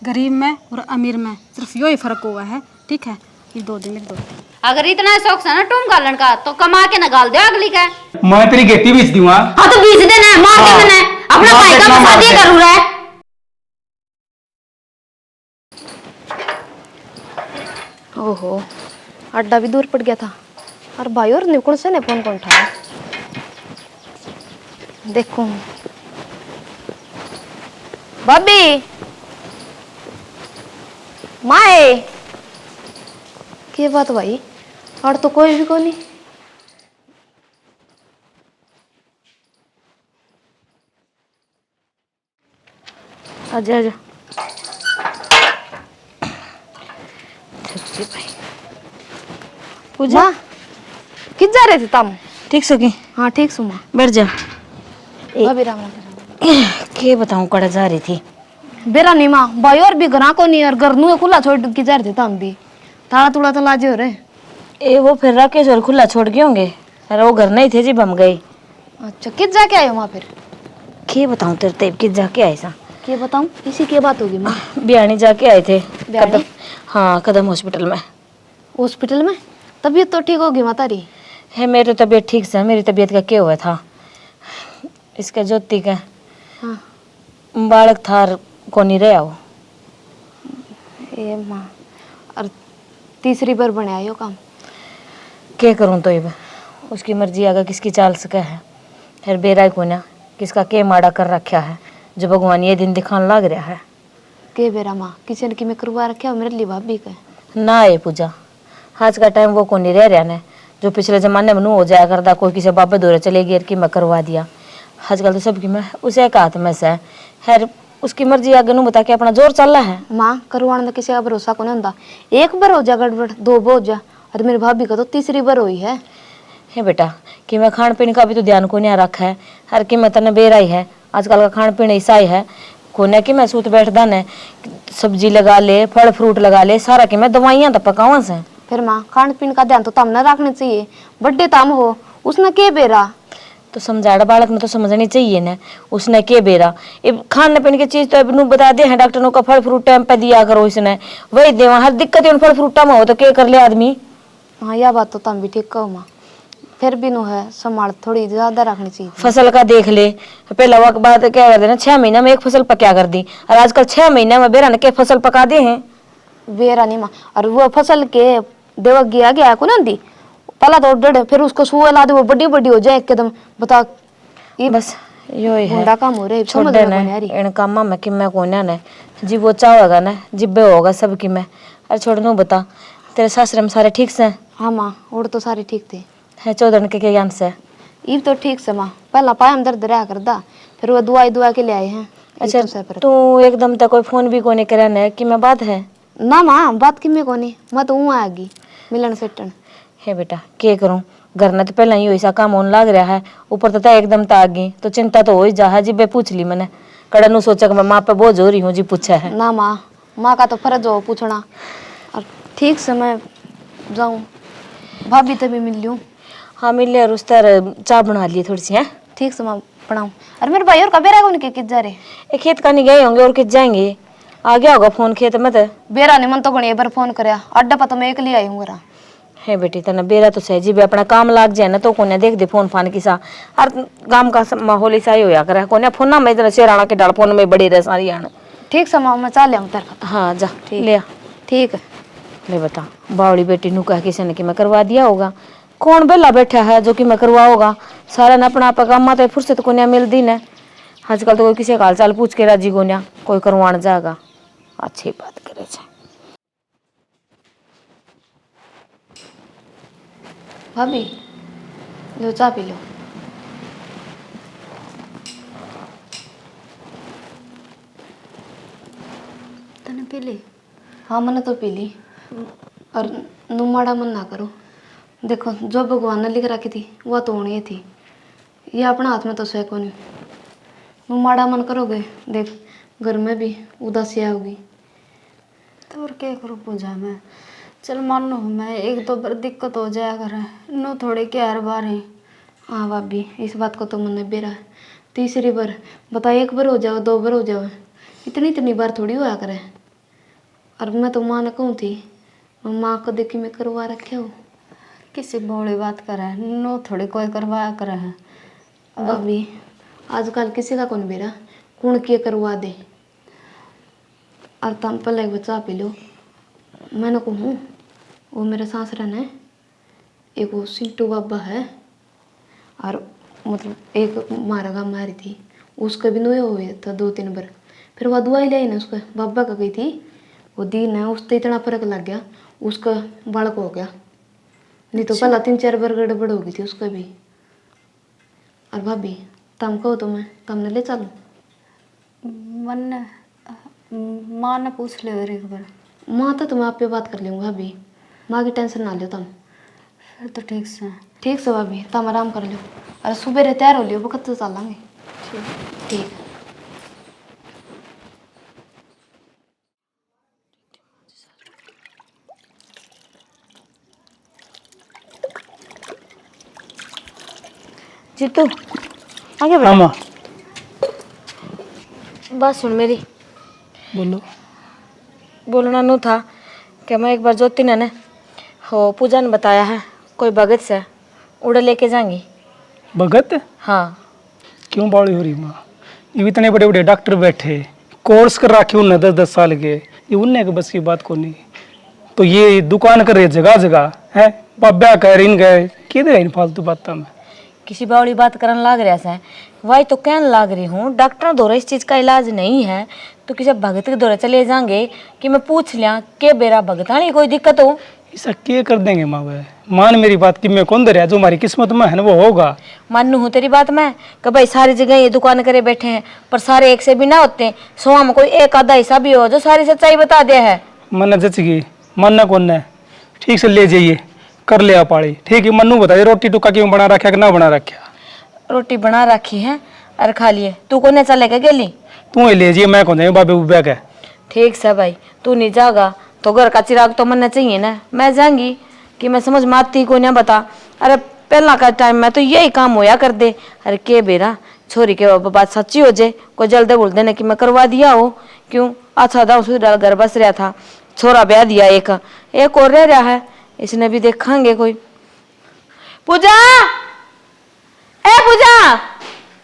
गरीब में और अमीर में सिर्फ यो ही फर्क हुआ है, ठीक है। ये 2 दिन लिख दो। अगर इतना शौक है ना टूम गालन का तो कमा के न गाल दे अगली का। मैं तेरी खेती बेच दूंगा। हाँ तो बीच देना है, मार के मैंने अपना भाई का शादी करूँ रहा है। ओहो, अड्डा भी दूर पड़ गया था। और भाई और निकुल से ने फोन कौन उठाया? देखूं। भाभी, माए, क्या बात भाई? और तो कोई भी कोनी। आजा आजा। पूजा, किस जा रहे थे तुम? ठीक सकी? हाँ ठीक सुमा। बैठ जा। भाभी राम राम। के बताऊं कड़ा जा रही थी। बेरा नहीं माँ, भाई और भी घना को नहीं और घर नु खुला छोड़ के जा रहे थे तुम भी। ताला तुड़ा तो लाजे हो रहे। ए वो फिर राकेश और खुला छोड़ गए होंगे। अरे वो घर नहीं थे जी, हम गए। अच्छा, किस जाके आए हो वहाँ फिर? के बताऊं तेरे तेब किस जाके आए सा। क्या बताऊं? इसी की बात होगी माँ। बियानी जाके आए थे। बियानी? हाँ, कदम हॉस्पिटल में। हॉस्पिटल में? तबीयत तो ठीक होगी माँ तारी? है मेरी तो तबीयत ठीक से। मेरी तबीयत का क्या हुआ था, इसका ज्योति का हाँ। बालक था को नहीं रहा वो। ए माँ, और तीसरी बार बने आयो काम। क्या करूं तो ये उसकी मर्जी आगा किसकी चाल सका है। फिर बेरा को ना किसका के माड़ा कर रखा है जो भगवान ये दिन दिखाने लग रहा है। के बेरा माँ, किचन की मैं करवा रखा मेरे लिए भाभी का ना ये पूजा, आज का टाइम वो को नहीं रह रहा ने जो पिछले जमाने में नू हो जाया करता। कोई किसी बाबे दौरे चले गए कि मैं करवा दिया। आजकल तो सबकी मैं उसे एक हाथ में से है, उसकी मर्जी आगे नू बता के अपना जोर चल रहा है। माँ, करवाने में किसी का भरोसा को नहीं होता। एक बार हो जा गड़बड़, 2 बार हो जा, और मेरी भाभी का तो तीसरी बार हुई है। है बेटा कि मैं खान पीने का भी तो ध्यान को नहीं रखा है। हर कि मैं तने बेरा ही है। आजकल का खान पीने ऐसा ही है कोने कि मैं सूत बैठदा ने सब्जी लगा ले, फल फ्रूट लगा ले, सारा कि मैं दवाइयां तो पकावा से। फिर माँ, खान पीने का ध्यान तो तम न रखना चाहिए। बर्थडे तम हो, उसने के बेरा तो समझाड़ा बालक में तो समझनी चाहिए ना उसने के बेरा। ये खाने पीने की चीज तो अब बता दे हैं डॉक्टरों का, फल फ्रूट टाइम पे दिया करो इसने, वही देवा। हर दिक्कत उन फल फ्रूटा में हो तो क्या कर ले आदमी। हाँ, यह बात तो तम भी ठीक कहो माँ। फिर भी नो है संभाल थोड़ी ज्यादा रखनी चाहिए। फसल का देख ले, पहला वक्त बाद क्या कर देना 6 महीना में एक फसल पका कर दी, और आजकल 6 महीना में बेरा ने क्या फसल पका दे हैं। बेरा नहीं माँ, और वो फसल के देवा गया गया को ना दी पला तो डर, फिर उसको सुअ ला दे वो बड़ी बड़ी हो जाए एकदम। बता ये बस यो ही है गुंडा काम हो रहे समझ छोड़े में ने नहीं आ रही। इन कामा में कि मैं कोना ने जी वो चाहेगा ना जिब्बे होगा सबकी मैं। अरे छोड़ नू बता तेरे सासरे में सारे ठीक से हाँ माँ, और तो सारे ठीक थे। है चौधन के ज्ञान से। ईब तो ठीक से माँ, पहला पाया हम दर्द रहा करदा, फिर वो दुआई दुआ के ले आए हैं। अच्छा तो तू एकदम तक कोई फोन भी कोने करा ने कि मैं बात है ना माँ, बात कि में कोनी, मैं तो हूँ आएगी मिलन सेटन। है बेटा क्या करूं, घर ने तो पहला ही ऐसा काम होने लग रहा है, ऊपर तो एकदम आ गई तो चिंता तो हो ही जा है। जी बे पूछ ली मैंने कड़ा सोचा कि मैं माँ पे बोझ हो रही हूँ जी पूछा है। ना माँ, माँ का तो फर्ज हो पूछना। और ठीक से मैं जाऊँ, भाभी तभी मिल लूँ। हाँ मिल लिया, और उस तरह चाय बना लिए थोड़ी सी है। ठीक से मैं पढ़ाऊँ। अरे मेरे भाई और कब रहेगा उनके किस जा रहे? एक खेत का नहीं गए होंगे और किस जाएंगे। आ गया होगा फोन खेत में तो। बेरा ने मन तो घणी बार फोन करया, अड्डा पता मैं एक ले आई हूँ रा। है बेटी तना बेरा तो सही जी बे अपना काम लाग जाए ना तो कोने देख दे फोन फान की सा। हर गांव का माहौल ऐसा ही होया करे कोने फोन ना में इधर शेराना के डाल फोन में बड़ी रह सारी आने। ठीक से मैं चल आऊँ तेरे। हाँ जा ठीक ले आ। ठीक है। ले बता बावड़ी बेटी नु कह किसी ने कि मैं करवा दिया होगा। कौन बेला बैठा है जो कि मैं करवाओगा। सारा ने अपना आप काम तो फुर्सत को मिलती ने। आजकल तो कोई किसी का हाल चाल पूछ के राजी को कोई करवाने जाएगा। अच्छी बात करे छे। भाभी लो चाय पी लो। तने पी ली? हाँ मैंने तो पी ली। और नुमाड़ा मन ना करो, देखो जो भगवान ने लिख रखी थी वह तो होनी ही थी। ये अपना हाथ में तो सह को नहीं। नुमाड़ा मन करोगे देख घर में भी उदासी होगी। तो और क्या करूँ पूजा में। चल मान लो मैं एक दो बार दिक्कत हो जाया करे नो थोड़े के हर बार है। हाँ भाभी, इस बात को तो मन बेरा है। तीसरी बार बता, एक बार हो जाओ 2 बार हो जाओ, इतनी इतनी बार थोड़ी हुआ करे। और मैं तो माँ ने कहूँ थी, माँ को देखी मैं करवा रखे हो। किसी बोली बात करे नो थोड़ी कोई करवाया करे है। भाभी आजकल किसी का कौन बेरा कौन किए करवा दे। और तुम पहले एक बच्चा पी लो। मैंने कहूँ वो मेरे सासरा ने एक वो सिंटू बाबा है, और मतलब एक मारा गाँव मारी थी, उसका भी नोया हुए था 2-3 बार। फिर वह दवाई लाई ना उसका बाबा का गई थी, वो दिन है उससे इतना फर्क लग गया, उसका बालक हो गया। नहीं तो पहला 3-4 बार गड़बड़ हो गई थी उसका भी। और भाभी तुम कहो तो मैं तुमने ले चलूं। मन माँ ने पूछ ले एक बार। माँ तो तुम्हें आप पे बात कर लूँगा भाभी, माँ की टेंशन ना लो तुम। फिर तो ठीक से। ठीक से भाभी तुम आराम कर लो, और सुबह तैयार हो लियो वक्त से चलेंगे। ठीक। जीतू आगे हाँ बढ़। माँ बात सुन मेरी। बोलो। बोलना नू था कि मैं एक बार ज्योति ने हो पूजा ने बताया है कोई भगत से उड़े लेके जाएंगी। भगत? हाँ। क्यों बावली हो रही माँ? ये इतने बड़े बड़े डॉक्टर बैठे, कोर्स कर रखे उनने 10-10 साल के, ये उनने के बस की बात को नहीं। तो ये दुकान कर रहे जगह जगह है, बाब्या कह रही गए किधर है इन फालतू बातों में। किसी बावली बात करने लाग रहा है वही तो कहने लाग रही हूँ, डॉक्टर दौरे इस चीज़ का इलाज नहीं है तो किसी भगत के दौरे चले जाएंगे कि मैं पूछ लिया के बेरा भगत नहीं कोई दिक्कत हो। ऐसा क्या कर देंगे माँ? वह मान मेरी बात कि मैं कौन दे जो हमारी किस्मत में है ना वो होगा। मानू हूँ तेरी बात मैं कि भाई सारी जगह ये दुकान करे बैठे हैं पर सारे एक से भी ना होते, 100 में कोई एक आधा हिस्सा भी हो जो सारी सच्चाई बता दे है। मन जचगी मानना कौन है? ठीक से ले जाइए कर लिया पाड़ी। ठीक है मन्नू बताइए रोटी टुक्का क्यों बना रखा कि ना बना रखा? रोटी बना रखी है और खा लिए। तू को चलेगा गेली? तू ही ले जाइए, मैं कौन जाऊँ बाबे उब्या के। ठीक से भाई तू नहीं जागा तो घर का चिराग तो मनना चाहिए ना। मैं जाऊंगी कि मैं समझ में आती को ना बता। अरे पहला का टाइम में तो यही काम होया कर दे। अरे के बेरा छोरी के बात सच्ची हो जाए कोई जल्दी बोल देना कि मैं करवा दिया हो। क्यों अच्छा था उस घर बस रहा था, छोरा ब्याह दिया, एक और रह रहा है, इसने भी देखेंगे कोई। पूजा ए पूजा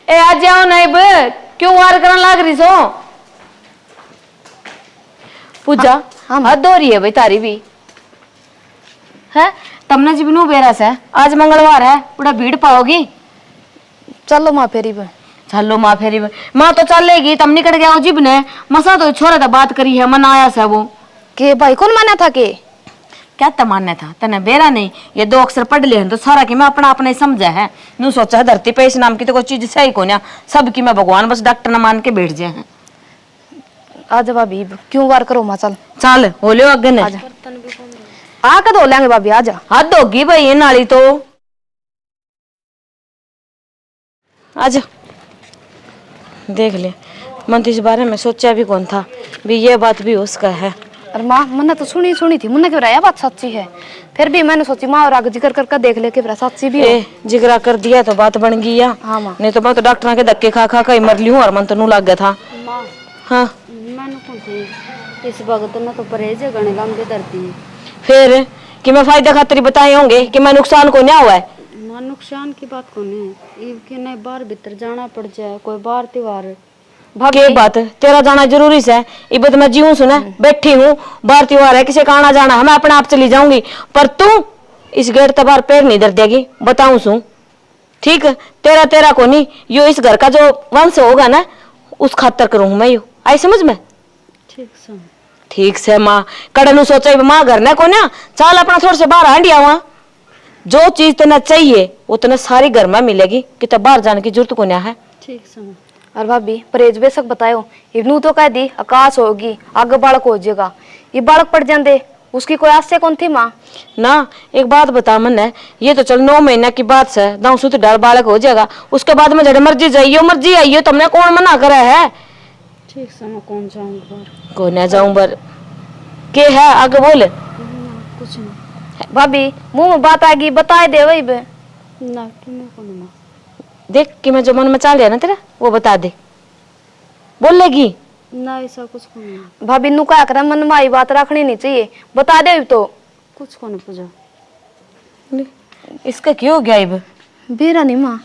ए आ जाओ नहीं बे, क्यों वार करने लाग रही सो? पूजा हद हो रही है भाई तारी भी है। तमने जीवनू बेरा से आज मंगलवार है बड़ा भीड़ पाओगी। चलो माँ फेरी पे। चलो माँ फेरी माँ तो चलेगी, तम निकट गया जीब ने मसा तो छोरा था बात करी है मन आया से वो के भाई कौन माना था के क्या तमान्य था तने बेरा नहीं। ये 2 अक्षर पढ़ लिए हैं तो सारा की मैं अपना अपना ही समझा है। नू सोचा है धरती पे इस नाम की तो कोई चीज सही को ना, सबकी मैं भगवान बस डॉक्टर न मान के बैठ जाए हैं। आजा भाभी क्यों वार करो माँ। चल चल हो लियो अगे ने आ के धो लेंगे भाभी। आजा हाथ धोगी भाई ये नाली तो आजा देख ले। मन तो इस बारे में सोचा भी कौन था भी ये बात भी उसका है। और माँ मैंने तो सुनी थी, मुन्ने क्यों बात सच्ची है। फिर भी मैंने सोची माँ और आगे जिक्र करके देख ले कि सच्ची भी है। जिगरा कर दिया तो बात बन गई या हाँ माँ। नहीं तो मैं तो डॉक्टर के धक्के खा खा कर मर ली हूँ और मन तो नू लग गया था। माँ हाँ मैंने कौन थी इस वक्त में तो परहेज है गणे गाम के धरती है। फिर कि मैं फायदा खातिर बताए होंगे कि मैं नुकसान को नहीं हुआ है। माँ नुकसान की बात कौन है, कि नहीं बाहर भीतर जाना पड़ जाए कोई बार त्योहार। के बात तेरा जाना जरूरी है? इबत मैं जीऊं सुना बैठी हूँ, बाहर त्योहार है किसी का आना जाना है, मैं अपने आप चली जाऊंगी पर तू इस गेट तक बाहर पैर नहीं धर देगी बताऊं सू। ठीक तेरा को नहीं यो इस घर का जो वंश होगा ना उस खातर करूँ मैं यो आई समझ में। ठीक से माँ कड़नू सोचा माँ घर ना को ना चाल अपना थोड़ा से बाहर हांडिया वहां जो चीज तेना चाहिए वो तेना सारी घर में मिलेगी कि तब बाहर जाने की जरूरत को ना है। ठीक है। और भाभी परहेज बेशक बतायो इनू तो कह दी आकाश होगी आगे बालक हो जाएगा, ये बालक पड़ जाते उसकी कोई आस से कौन थी माँ ना। एक बात बता मन है ये तो चल 9 महीना की बात से दाऊ सुत डाल बालक हो जाएगा, उसके बाद में जड़े मर्जी जाइयो मर्जी आइयो तुमने कौन मना करा है। ठीक से मैं कौन जाऊंगा को ना जाऊं बर के है आगे बोल। कुछ नहीं भाभी मुंह में बात आएगी बताए दे वही बे ना कि मैं कौन माँ। देख कि मैं जो मन में चाल रहा ना तेरा वो बता दे, बोल लेगी ना ऐसा कुछ को नहीं, भाभी नु क्या करे, मन में आई बात रखनी नहीं चाहिए, बता दे तो। कुछ को नहीं पूजा। इसका क्यों हो गया इब? बेरानी माँ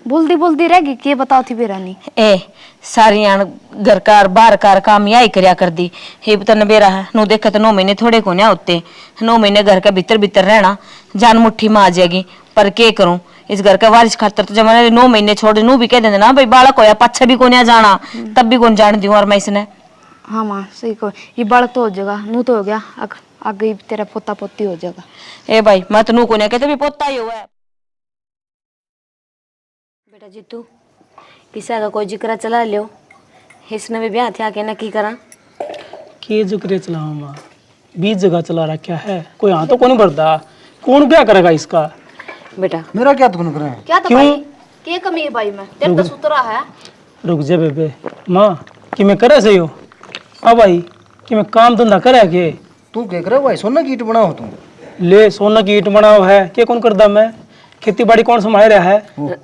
बोलती बोलती रहेगी, के बताओ थी बेरानी। ए सारी आन घर कार बाहर कार काम यही करया कर दी। हे तन बेरा है नो देखे तो 9 महीने थोड़े को ना होते, 9 महीने घर के भीतर भीतर रहना जान मुट्ठी में आ जाएगी। पर के करूं इस घर के वारिस खातर तो जमाने 9 महीने छोड़ नू भी कह देना ना भाई बालक होया पाछे भी कोन्या जाना, तब भी कौन जान दूं। और मैं इसने हाँ माँ सही कहो, ये बालक तो हो जाएगा, नू तो हो गया, आगे तेरा पोता पोती हो जाएगा। ए भाई मैं तो नू कोन्या कहते भी पोता ही हुआ है। बेटा जीतू किसा का कोई जिक्र चला लियो, इसने भी ब्याह थे आके ना की करा। के जिक्र चला माँ, 20 जगह चला रखा है, कोई यहाँ तो कौन भरता, कौन क्या करेगा इसका। बेटा मेरा क्या तुम कर रहे हैं? क्या तो भाई के कमी है भाई में, तेरे तो सुतरा है। रुक जा बेबे माँ कि मैं करे सही हो। हाँ भाई कि मैं काम धंधा करे के तू क्या करे भाई? सोना की ईट बनाओ तुम। ले सोना की ईट बनाओ है, के कौन करदा मैं, खेती बाड़ी कौन संभाल रहा है।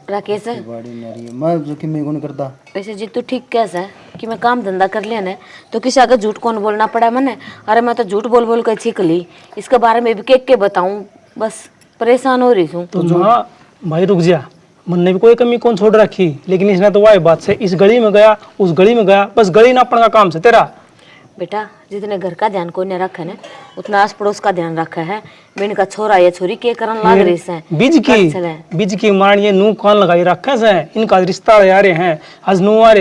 राकेश बाड़ी मेरी मैं जो कि मैं कौन करता। वैसे जी तू ठीक कैसा है कि मैं काम धंधा कर लिया ना तो किसी आगे झूठ कौन बोलना पड़ा मैंने। अरे मैं तो झूठ बोल बोल कर सीख ली, इसके बारे में भी के बताऊं, बस परेशान हो रही हूँ। तो माँ भाई रुक जा, मन ने भी कोई कमी कौन छोड़ रखी, लेकिन इसने तो वाही बात से इस गली में गया उस गली में गया, बस गली नापने का काम से तेरा। बेटा जितने घर का ध्यान कोई ने रखा है उतना आस पड़ोस का ध्यान रखा है। बिन का छोरा या छोरी के करन लाग रही से बीज की मान ये नू कौन लगाई रखा से, इनका रिश्ता आ रहे हैं, आज नू आ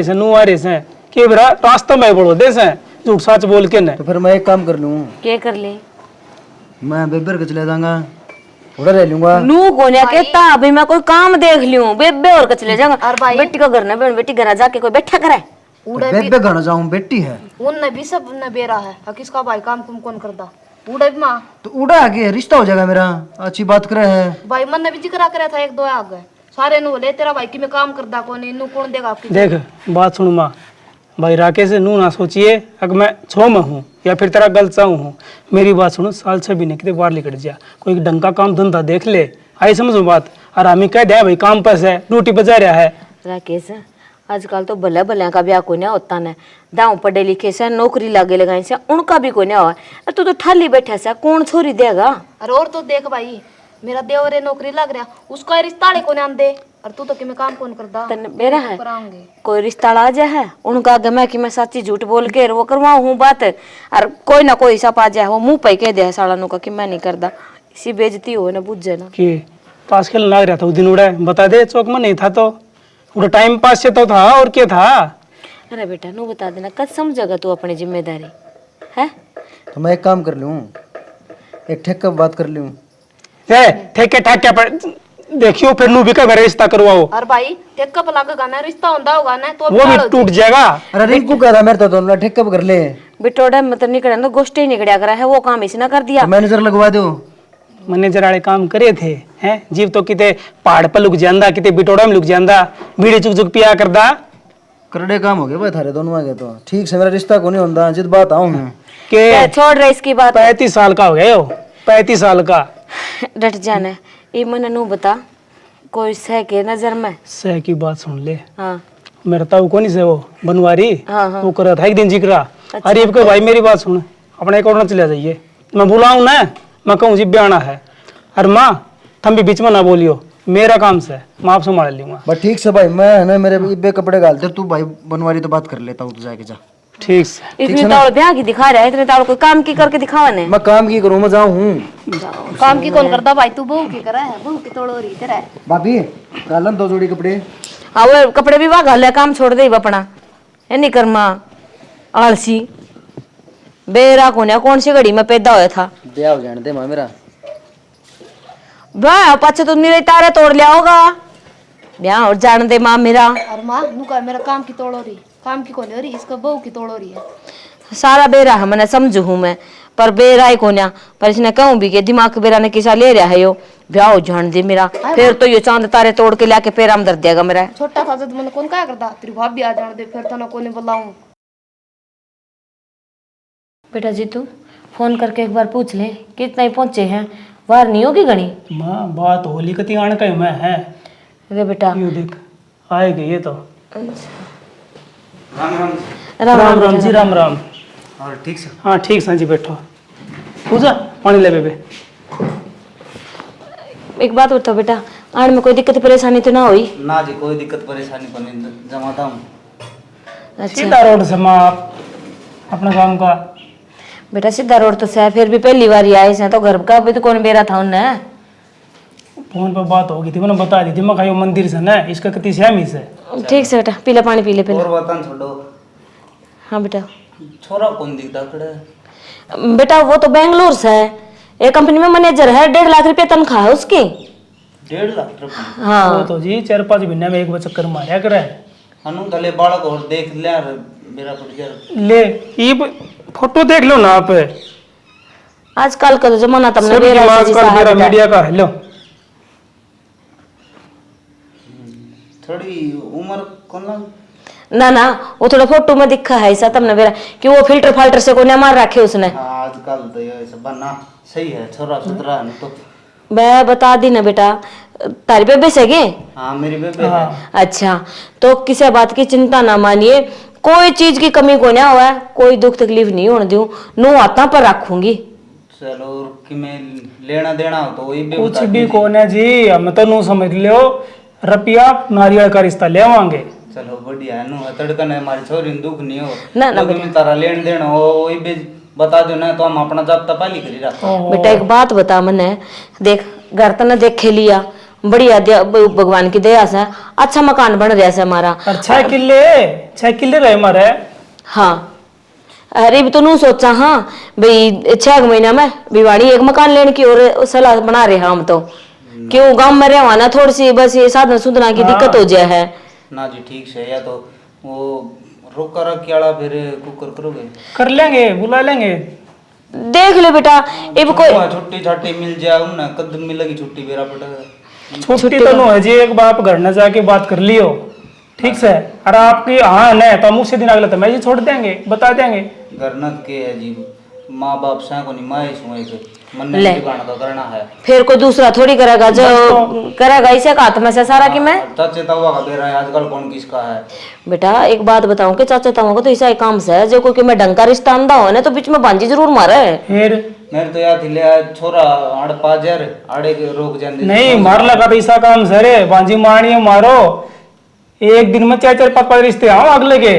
रहे से के बरा रास्ता में बोलो दे से झूठ सच बोल के न। तो फिर मैं एक काम कर लूँ, के कर ले मैं बेबर के चले जाऊंगा, उधर रह लूंगा। नू कोन्या कहता अभी मैं कोई काम देख लियूं, बेबे और चले जाऊंगा। बेटी का घर ना बेटी घर जाके कोई बैठा करे, बेबे घर जाऊं, बेटी है उनने भी सब ने बेरा है, किसका भाई काम तुम कौन करता उड़े भी माँ। तो उड़ा आगे रिश्ता हो जाएगा मेरा, अच्छी बात करे है। भाई मन ने भी जिक्र करे था, 1-2 आ गए सारे नु बोले तेरा भाई की मैं काम करदा कौन, इनु कौन देगा आपकी। देख बात सुन माँ, भाई राकेश नू ना सोचिए अगर मैं 6 में हूँ या फिर तेरा गलत हूँ। मेरी बात सुनो, साल 6 महीने कितने बाहर निकल जा, कोई ढंग का काम धंधा देख ले, आई समझो बात। और हमें कह दिया भाई काम पर है ड्यूटी बजा रहा है। राकेश आजकल तो भले भले का ब्याह कोई ना होता न, दाऊ पढ़े लिखे से नौकरी लागे लगाई से उनका भी कोई ना हुआ। तू तो ठाली बैठा से कौन छोरी देगा। अरे और तो देख भाई मेरा देवरे नौकरी लग रहा, उसका रिश्ता को ना दे, और तू तो कि मैं काम कौन करदा। तन मेरा है कराऊंगे कोई रिश्ता आ जाए है उनका आगे मैं कि मैं सच्ची झूठ बोल के वो करवाऊं हूँ बात, और कोई ना कोई सब आ जाए वो मुंह पे कह दे साला नु का कि मैं नहीं करदा, इसी बेइज्जती हो ना बुझे ना। कि पास खेल लग रहा था उस दिन, उड़ा बता दे चौक में नहीं था तो उड़ा टाइम पास से तो था और क्या था। अरे बेटा नू बता देना कद समझेगा तू अपनी जिम्मेदारी है। तो मैं एक काम कर लूँ, एक ठेका बात कर लूँ। ठेके ठाके पर देखियो फिर नू भी का रिश्ता करवाओ। और भाई ठेका पर लगा गाना रिश्ता होता होगा ना तो वो भी टूट जाएगा। अरे रिंकू कह रहा मेरे तो ठेका पर कर ले, बिटोड़ा मतलब निकले ना गोष्ठी निकलिया करा है, वो काम इसने कर दिया। तो मैनेजर लगवा दो। मैनेजर वाले काम करे थे हैं, जीव तो किते पहाड़ पर लुक जांदा, किते बिटोड़ा में लुक जांदा, बीड़ी चुक चुक पिया करदा। करड़े काम हो गए भाई थारे दोनों आगे तो ठीक से मेरा रिश्ता को नहीं होता, जिद बात आऊँ मैं के छोड़ रहे इसकी बात। 35 साल का हो गए हो, 35 साल का। डट जाना है ये मन नू बता कोई सह के नजर में। सह की बात सुन ले, हाँ मेरा ताऊ कौन से वो बनवारी, हाँ हाँ वो कर रहा था एक दिन जिक्रा। अरे अब भाई मेरी बात सुन, अपने एक और न चले जाइए, मैं बुलाऊं ना, मैं कहूँ जी ब्याना है, अरे माँ तुम भी बीच में ना बोलियो, मेरा काम से मैं आप संभाल लूंगा। बस ठीक से भाई, मैं है ना मेरे इब्बे कपड़े डालते, तू भाई बनवारी तो बात कर लेता हूँ, तो जाके जा। ठीक से इतनी तावड़ ब्याह की दिखा रहा है, इतने तावड़ कोई काम की करके दिखावा ने। मैं काम की करूँ, मैं जाऊँ हूँ। काम की कौन करता भाई, तू बहू की करे है, बहू की तोड़ो रही तेरा। भाभी डालन 2 जोड़ी कपड़े। हाँ वो कपड़े भी वाह है, काम छोड़ दे अपना है नहीं कर्मा आलसी बेरा कौन सी घड़ी में पैदा होया था। ब्याह हो जाने दे माँ मेरा। वाह पाछे तो मेरे तारे तोड़ लिया होगा, ब्याह और जान दे माँ मेरा। और माँ नु का मेरा काम की तोड़ो रही, काम की कौन हो रही, इसका बहू की तोड़ो रही है। सारा बेरा है मैंने समझू हूँ मैं, पर बेरा ही कोन्या, पर इसने कहूँ भी के दिमाग के बेरा ने किसा ले रहा है यो, ब्याह हो जान दे मेरा, फिर तो ये चांद तारे तोड़ के लाके पैरा में धर देगा मेरा। छोटा था जब मैंने कौन क्या करता, तेरी भाभी आ जाने दे, फिर तो ना कोई बुलाऊं। बेटा जी तू फोन करके एक बार पूछ ले कितना ही पहुंचे हैं, वार नहीं होगी घनी। माँ बात होली कति आने का मैं है। अरे बेटा यो देख आए गए ये तो। राम राम राम राम जी, राम राम। और ठीक से हाँ ठीक से जी, बैठो। पूजा पानी ले बेबे। एक बात बताओ बेटा, आड़ में कोई दिक्कत परेशानी तो ना हुई? ना जी, कोई दिक्कत परेशानी को नहीं जमाता हूँ। अच्छा सीधा रोड से माँ आप अपना काम का। बेटा सीधा रोड तो से है, फिर भी पहली बार ही आए से तो घर का भी तो कौन बेरा था उन्हें। फोन पर बात होगी थी, मैंने बता दी थी मैं खायो मंदिर से ना, इसका कितनी सहमी से। ठीक से बेटा, पीला पानी पी ले पहले। और बता छोड़ो, हाँ बेटा। छोरा कौन दिखता खड़ा? बेटा वो तो बेंगलोर से है, एक कंपनी में मैनेजर है, 1.5 लाख रुपया तनख्वाह है उसकी। 1.5 लाख रुपये? वो हाँ तो जी 4-5 महीने में एक बार चक्कर मारा करे। हनु तले बालक और देख लिया मेरा पुटिया। ले ये फोटो देख लो ना आप। आजकल का तो जमाना तुमने सबकी बेरा माँ से आजकल जिसा है मेरा बेटा। मीडिया का है लो। थोड़ी उम्र कौन ना? ना ना, वो थोड़ा फोटो में दिखा है ऐसा तुमने बेरा कि वो फिल्टर फाल्टर से कोने मार रखे उसने। हाँ आजकल तो ये सब बना सही है, छोरा सुथरा है तो। मैं बता दी ना बेटा, तारी बेबे से गे। हाँ मेरी बेबे है। अच्छा तो किसी बात की चिंता ना मानिए, कोई चीज की कमी को ना हुआ, कोई दुख तकलीफ नहीं होने दूं, नो आता पर रखूंगी। चलो कि मैं लेना देना हो तो वही भी कुछ बता भी दीजिए। कौन है जी, हम तो नू समझ लो रुपया नारियल का रिश्ता ले आवांगे। चलो बढ़िया है नु तड़कन है, हमारी छोरी ने दुख नहीं हो ना, ना तो मैं तारा लेन देना हो वही भी बता दो ना, तो हम अपना जब तपाली करी रखा। बेटा एक बात बता मने, देख घर तो न देखे लिया, बढ़िया भगवान की दया से अच्छा मकान बन रहा है हमारा। और 6 किले रहे हमारे। हाँ अरे भी तो नू सोचा हाँ भाई 6 महीना में भिवाड़ी एक मकान लेने की और सलाह बना रहे हम तो, क्यों गांव में रहे ना थोड़ी सी बस ये साधन सुधना की दिक्कत हो जाए है ना जी ठीक से, या तो वो रोका रख वाला फिर कुकर करोगे? कर लेंगे, बुला लेंगे। देख ले बेटा, ये भी कोई छुट्टी छाट्टी मिल जाए उन्हें कद मिलेगी छुट्टी मेरा पटा। छुट्टी तो नो है जी, एक बार आप घर न जाके बात कर लियो ठीक से। अरे आपकी हाँ नहीं तो हम उसी दिन अगले तो मैं जी छोड़ देंगे, बता देंगे। घर न के है जी, माँ बाप से को नहीं माए सुए के मन ले। ने का करना है। फिर कोई दूसरा थोड़ी करेगा जो करेगा, इसे का हाथ में से सारा कि मैं। चाचे तवा का बेरा है आजकल कौन किसका है? बेटा एक बात बताऊं कि चाचा ताऊ को तो ऐसा एक काम से है, जो कोई मैं ढंग का रिश्ता आंदा हो ना तो बीच में भांजी जरूर मारे। फिर मेरे तो याद ले छोरा आड़ पाजर आड़े के रोक जाते नहीं मार लगा तो ऐसा काम सरे बांजी मारियो मारो, एक दिन में 4-5 रिश्ते आओ अगले के।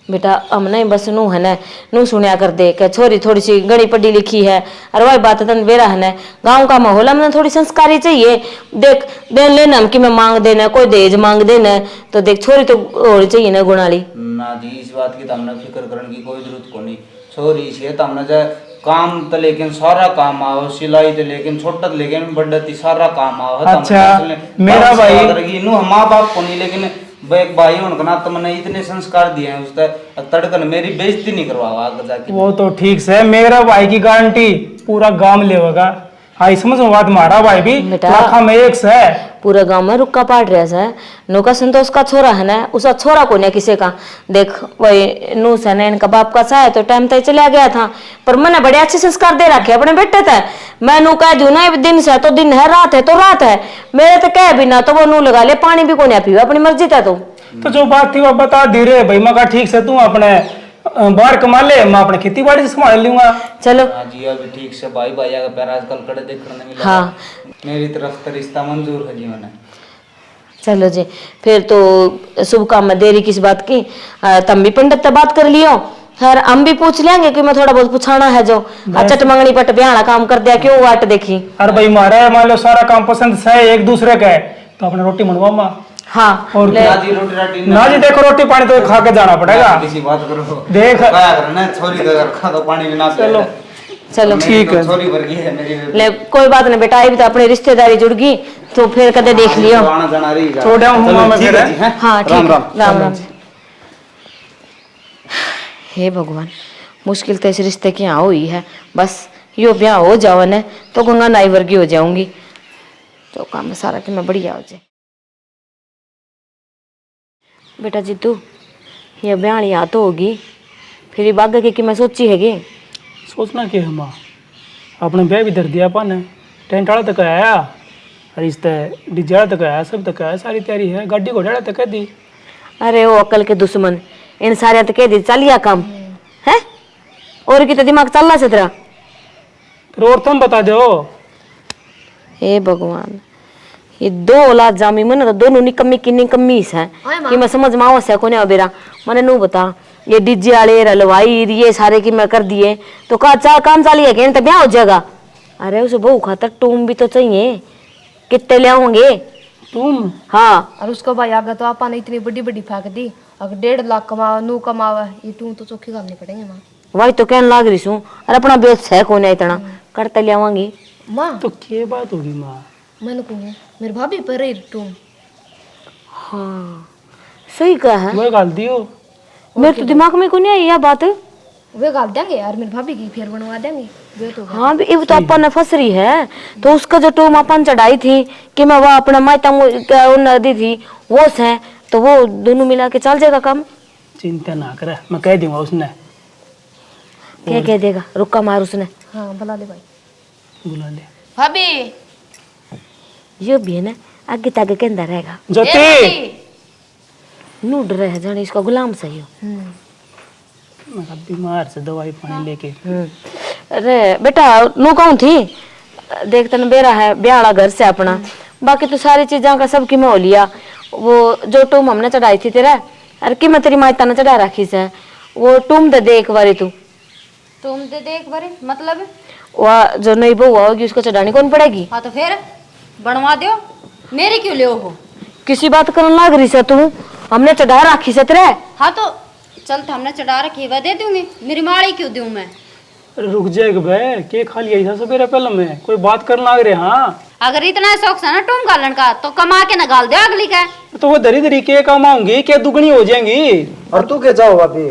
बेटा हम नहीं बस नू है ना, नू सुनिया कर दे के छोरी थोड़ी सी गड़ी पढ़ी लिखी है, और वही बात तन बेरा है ना, गांव का माहौल हमने थोड़ी संस्कारी चाहिए। देख देन लेना हम कि मैं मांग देना, कोई दहेज मांग देना, तो देख छोरी तो होनी चाहिए ना गुणाली। ना जी इस बात की तो हमने फिक्र करने की कोई जरूरत को नहीं। छोरी से तो हमने जाए काम तो लेकिन सारा काम आओ, सिलाई तो लेकिन छोटा लेकिन बड़ा सारा काम आओ। अच्छा, मेरा भाई नु माँ बाप को नहीं, लेकिन एक भाई उनका ना तो मैंने इतने संस्कार दिए हैं उसका तड़कन मेरी बेइज्जती नहीं करवाओ आगे जाके। वो तो ठीक से, मेरा भाई की गारंटी पूरा गांव लेगा। हाँ समझ में बात, मारा भाई भी बेटा। लाखा में एक से है। पूरा गांव में रुक्का पाट रहा है, नौका संतोष का छोरा है ना, उसका छोरा को नहीं किसी का। देख वही नू से ना इनका बाप का सा है तो टाइम तक चला गया था, पर मैंने बड़े अच्छे संस्कार दे रखे अपने बेटे थे। मैं नू कह दू ना दिन से तो दिन है, रात है तो रात है, मेरे तो कह भी ना तो वो नू लगा ले, पानी भी को नहीं पीवा, अपनी मर्जी था। तो जो बात थी वो बता दी रे भाई, मैं कहा ठीक से तू अपने बाहर कमा ले, मैं अपने खेती बाड़ी से संभाल लूंगा। चलो हाँ जी अभी ठीक से भाई भाई का पैर आजकल कड़े देखने मिला। हाँ। मेरी तरफ तो रिश्ता मंजूर है जी मैंने। चलो जी, फिर तो शुभ काम में देरी किस बात की, तुम भी पंडित से बात कर लियो, खैर हम भी पूछ लेंगे कि मैं थोड़ा बहुत पूछाना है जो चट मंगनी पट ब्याह काम कर दिया, क्यों वाट देखी। अरे भाई मारा मान लो सारा काम पसंद से एक दूसरे का है तो अपने रोटी मनवा माँ। हाँ और ले। ना जी रोटी राटी ना जी देखो रोटी पानी तो खा के जाना पड़ेगा। किसी बात करो देख। क्या करना है, छोरी का अगर खा तो पानी भी ना पिए। चलो। चलो ठीक है। छोरी वर्गी है मेरी। ले कोई बात नहीं बेटा, ये भी तो अपनी रिश्तेदारी जुड़ गई तो फिर कदे देख लियो। आना जाना रही जा। छोड़ आऊं चलो, मैं ठीक फिर, है जी, हैं? हाँ ठीक राम है, राम। राम राम। हे भगवान, मुश्किल तो इस रिश्ते की यहाँ हुई है, बस यो ब्याह हो जाओ न तो गंगा नाई वर्गी हो जाऊंगी, तो काम है सारा कि मैं बढ़िया हो जाए। बेटा जीतू ये ब्याह यहाँ तो होगी, फिर ये बाग की मैं सोची हैगी। सोचना क्या है माँ, अपने ब्याह भी धर दिया अपन, टेंट वाला तक आया, रिश्ते डीजे वाला तक आया, सब तक आया, सारी तैयारी है, गाड़ी घोड़ा तक दी। अरे वो अकल के दुश्मन, इन सारे तो कह दी चलिया काम है और की तो दिमाग चल रहा से तेरा। फिर और तुम बता दो। हे भगवान ये दो औलाद जामी मन तो दोनों निकम्मी की निकम्मी है कि मैं समझ में आवश्य को नहीं बेरा मैंने नू बता ये डीजे वाले रलवाई ये सारे की मैं कर दिए तो का चार काम चाली है कि तो ब्याह हो जाएगा। अरे उसे बहू खातर टूम भी तो चाहिए कितने ले आओगे तुम हाँ। और उसको भाई आगे तो आपा ने इतनी बड़ी बड़ी फेंक दी, अगर 1.5 लाख कमावा नू कमावा ये तू तो चौकी करनी पड़ेंगे माँ। वही तो कहने लाग रही हूँ अरे अपना बेच है कौन है इतना करते ले आवांगी। माँ तो क्या बात होगी माँ? मैंने कहूँ मेरे भाभी पर ही तुम हाँ सही कहा है मैं गाल दियो। मेरे तो दिमाग में को नहीं आई यह बात। वे गाल देंगे यार मेरी भाभी की फिर बनवा देंगे वे तो। हाँ भी ये तो अपन ने फंस रही है तो उसका जो टूम अपन चढ़ाई थी कि मैं वह अपना मायता नदी थी वो से तो वो दोनों मिला के चल जाएगा काम। चिंता ना करे मैं कह दूंगा उसने। क्या कह देगा रुक्का मार उसने। हाँ बुला ले भाई बुला ले भाभी। ये भी है ना आगे तागे के अंदर रहेगा ज्योति नू डर है जाने इसका गुलाम सही हो। मैं बीमार से दवाई पानी लेके। अरे बेटा नू कहूँ थी देख तन बेरा है ब्याह घर से अपना बाकी तो सारी चीजा का सब की मैं हो लिया वो जो टूम हमने चढ़ाई थी तेरा अरे कि मैं तेरी मायता ने चढ़ा रखी से वो टूम दे एक बारी तू तुम दे दे एक बारी मतलब। वह जो नई बहू होगी उसको चढ़ानी कौन पड़ेगी। हाँ तो फिर बनवा दो मेरी क्यों ले हो। किसी बात करने लाग रही से तू हमने चढ़ा रखी से तेरे। हाँ तो चलते हमने चढ़ा रखी है वह दे दूंगी मेरी माड़ी क्यों दूं मैं। अरे रुक जाएगा बे के खा लिया ऐसा सवेरे पहले में कोई बात करने लग रहे। हाँ अगर इतना शौक है ना टूम गालन का तो कमा के ना गाल दो अगली का। तो वो धरी धरी के कमाऊंगी क्या दुगनी हो जाएंगी। और तू क्या चाहो भाभी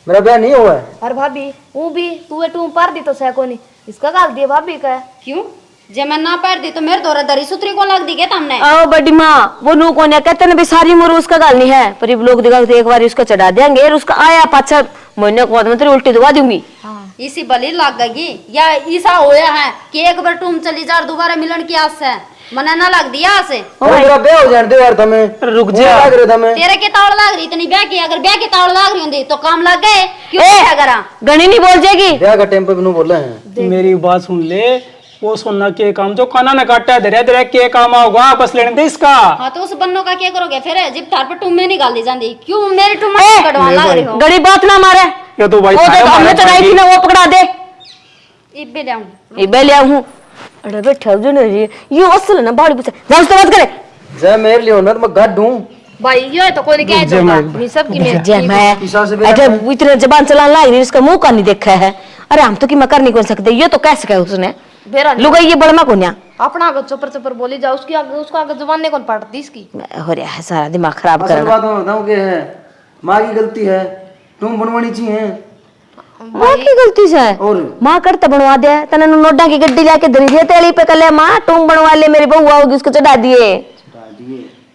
मेरा ब्याह नहीं हुआ है। अरे भाभी वो भी तू टूम पार दी तो सैको नहीं इसका गाल दिया भाभी का। क्यों जे मैं ना पैर दी तो मेरे दौरा दरी सुतरी को लग दी क्या तुमने। आओ बड़ी माँ वो नू कौन है कहते ना भी सारी उम्र उसका गाल नहीं है पर ये लोग दिखा एक बार उसका चढ़ा देंगे और उसका आया 5-6 महीने के बाद मैं तेरी उल्टी दबा दूंगी। इसी बली लग गई या ऐसा होया है कि एक बार टूम चली जा दोबारा मिलन की आस है मना ना लग दिया से। और मेरा ब्याह हो जाने दो यार तुम्हें। अरे रुक वो जा लग रहे थे मैं। तेरे के ताड़ लग रही इतनी ब्याह की अगर ब्याह के ताड़ लग रही होंगी तो काम लग गए क्यों क्या करा। गणी नहीं बोल जाएगी ब्याह का टाइम पे भी बोले हैं। मेरी बात सुन ले वो सोना के काम जो काना ने काटा है धरे धरे के काम आओगा आपस लेने दे इसका। हाँ तो उस बन्नो का क्या करोगे फिर जिप थार पे टूम में निकाल दी जाती क्यों मेरी टूम कटवान लग रही हो। गड़ी बात ना मारे ये तो भाई वो तो हमने चढ़ाई थी ना वो पकड़ा दे इब्बे लाऊं इबे ले हूँ। अरे बैठा जो नहीं ये असल है ना बाड़ी पूछा जान से बात करे जय मेरे लिए होना तो मैं गढ़ दूं। भाई ये तो कोई क्या है सबकी जय मैं ईसा से अरे इतने जबान चलाने लाई इसका मुंह का नहीं देखा है। अरे हम तो कि मैं कर नहीं कौन सकते ये तो कैसे कहे उसने बेरा लुगाई ये बड़मा कोन्या अपना आगे चपर चपर बोली जा उसकी आगे उसको आगे जबान ने कौन पड़ती इसकी। हो रहा है सारा दिमाग खराब असल करना। बात मैं बताऊं क्या है माँ की गलती है तुम बनवानी चाहिए। माँ की गलती से और माँ करता बनवा दिया तने नोडा की गड्डी लाके धरी दिया तेली पे कले माँ तुम बनवा ले मेरी बहू आओगी उसको चढ़ा दिए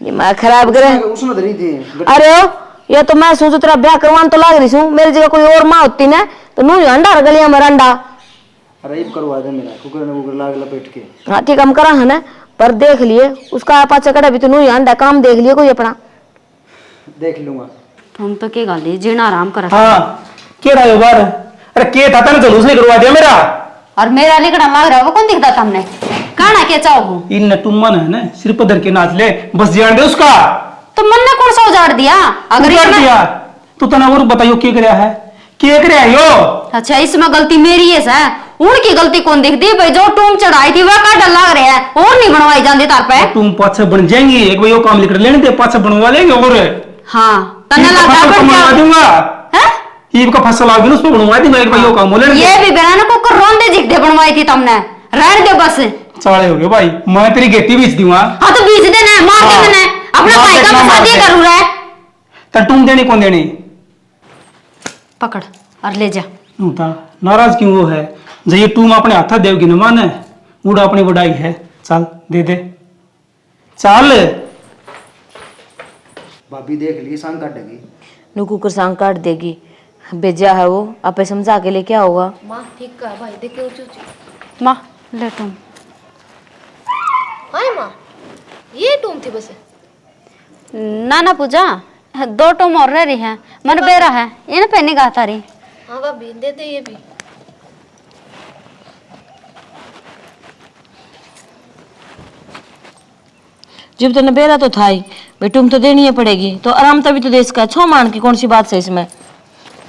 दिमाग खराब करे। उसने धरी थी। अरे ये तो मैं सोचू तेरा ब्याह करवान तो लाग रही हूँ मेरी जगह कोई और माँ होती ना तो नू अंडा गलिया में अंडा। अरे करवा दे मेरा कुकर ने कुकर लाग लपेट के। हाँ ठीक हम करा है ना पर देख लिए उसका पाचा कड़ा भी तो नू अंडा काम देख लिए कोई अपना देख लूंगा। तुम तो क्या गाली जीना आराम कर। हाँ के रहा है बार। अरे के था तने जलूस नहीं करवा दिया मेरा। और मेरा लिखना लग रहा है वो कौन दिखता तुमने कहना क्या चाहो। इन टुम्मन है ना सिर पर धर के नाच ले बस जान दे उसका। तो मन ने कौन सा उजाड़ दिया अगर उजाड़ इसमें। दिया तो तना और बताइयो के करया है के करया है यो। अच्छा इसमें गलती मेरी है सर उनकी गलती कौन दिखती भाई जो टूम चढ़ाई थी वह काटा लग रहा है और नहीं बनवाई जाती तार पे। तुम पाछे बन जाएंगी एक बार यो काम लिख लेने दे पाछे बनवा लेंगे और हाँ तन्ने ईब का लगा फसल बनवा दूंगा। हैं? ईब का फसल आ गया उस पर बनवा दूंगा एक बार यो काम लेने ये भी बेरा को रोंदे जिगदे बनवाई थी तुमने रहने दो बस। चाले हो गए भाई मैं तेरी गेती बेच दूंगा। हाँ तो बीच देना मार के मैंने अपना मार भाई का देना, मार शादी देना। करूँ रहा है। तो तुम देनी कौन देनी पकड़ और ले जा। होता नाराज क्यों वो है जो ये तुम अपने हाथा देवगी न माने उड़ा अपनी बढ़ाई है चल दे दे चल। भाभी देख ली सांग काटेगी। नू कुकर सांग काट देगी बेजा है वो आपे समझा के लेके आओगा। माँ ठीक है भाई देखे ऊंची ऊंची। माँ ले तुम हाय माँ ये टूम थी बस। ना ना पूजा दो टूम और रह रही है, मन बेरा है ये ना पहने गा तारी। हाँ भाभी दे दे ये भी। जब तो नबेरा तो था ही भाई, तुम तो देनी ही पड़ेगी, तो आराम तभी तो देश का छो मान की कौन सी बात है इसमें।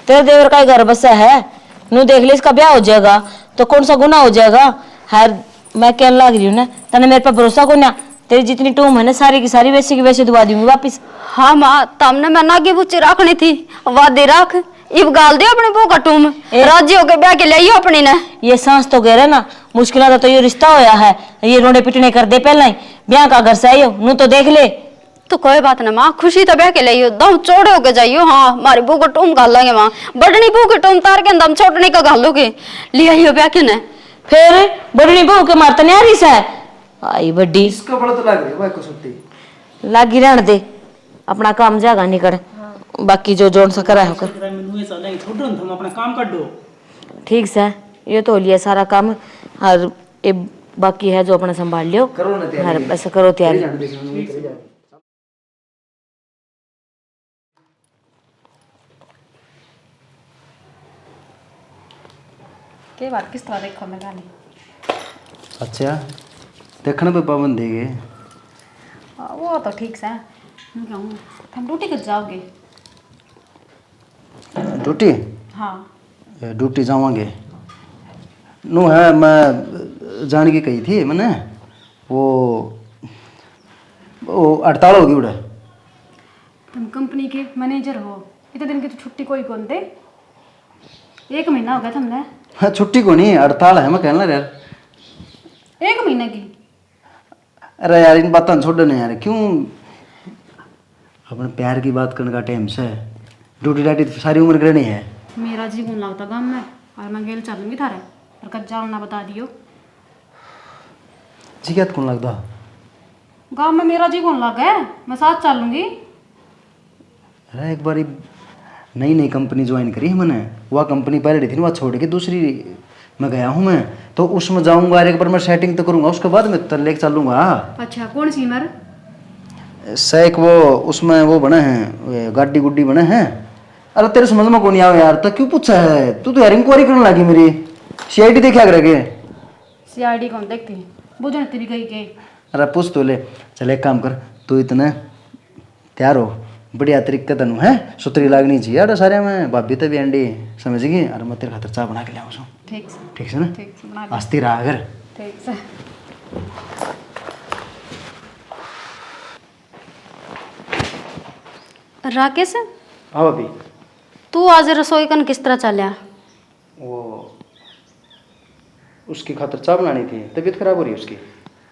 तेरे देवर का ही घर बसा है, नू देख ले इसका ब्याह हो जाएगा तो कौन सा गुना हो जाएगा। हर मैं कहने लग रही हूँ ना, तने मेरे पर भरोसा को ना, तेरी जितनी टूम है ना सारी की सारी वैसे की वैसे दुआ दूंगी वापिस। हाँ माँ, तमने मैं नागी बुच्ची रखनी थी, वादे रख इब गाल दे अपनी बहू का टूम, राजी होके ब्याह के लिए अपनी ने। ये सांस तो गहरा ना, मुश्किल तो ये रिश्ता होया है, ये रोने पिटने कर दे पहला ही, ब्याह का घर से आई हो नू तो देख ले। तो कोई बात ना माँ, खुशी तो ब्याह के लिए दम चौड़े होके जाइयो। हाँ मारी बहू का टूम घाल लेंगे माँ, बड़नी बहू के टूम तार के दम छोटने का घालोगे, ले आइयो ब्याह के ने। फिर बड़नी बहू के मारता नहीं आ रही सा आई बड्डी इसका बड़ा तो लग रही है भाई को सुनती। लागी रहने दे, अपना काम जागा निकल, बाकी जो जोन सा करा है कर। हम अपना काम कर दो। ठीक से ये तो हो लिया सारा काम, और ये बाकी है जो अपना संभाल लियो। करो ना तैयारी। हाँ, ऐसा करो तैयारी। के बात किस तरह देखो मैं गाली। अच्छा देखने पे पाबंद है वो तो ठीक से मैं कहूँ हम ड्यूटी कर जाओगे। ड्यूटी? हाँ ड्यूटी जावांगे नो है, मैं जान की कही थी मैंने, वो हड़ताल होगी उड़े। तुम कंपनी के मैनेजर हो, इतने दिन की तो छुट्टी कोई कौन दे, 1 महीना हो गया तुमने। हाँ छुट्टी को नहीं, हड़ताल है मैं कहना यार। 1 महीने की? अरे यार इन बातों छोड़ने यार, क्यों अपने प्यार की बात करने का टाइम से, ड्यूटी डाटी सारी उम्र करनी है। मेरा जी कौन लगता गाँव में, और मैं गेल चलूंगी थारे, और कच्चा ना बता दियो। जी क्या कौन लगता? गाँव में मेरा जी कौन लग है, मैं साथ चलूंगी। अरे एक बार नई नई कंपनी ज्वाइन करी है मैंने, वह कंपनी पहले रही थी वह छोड़ के दूसरी में गया हूँ मैं, तो उसमें जाऊँगा एक बार मैं सेटिंग तो करूँगा, उसके बाद मैं लेके चलूँगा। अच्छा कौन सी मर? सैक वो उसमें वो बने हैं, गाड़ी गुड्डी बने हैं। अरे तेरे समझ में कौन नहीं आवे यार, तो क्यों पूछा है तू? तो यार इंक्वायरी करने लगी मेरी, CID देखा करके। CID कौन देखती, बुझने तेरी गई के। अरे पूछ तो ले। चल एक काम कर, तू इतने तैयार हो, बढ़िया तरीके तनु है सुतरी लागनी चाहिए अरे सारे में, भाभी तो भी अंडी समझ गई। अरे मैं तेरे खातर चाय बना के लाऊँ। ठीक से, ठीक है ना? ठीक से बना ले। आस्ती रहा अगर। ठीक से। राकेश हाँ भाभी। तू आज रसोई कन किस तरह चलिया? वो उसकी खातर चाय बनानी थी, तबीयत खराब हो रही है उसकी।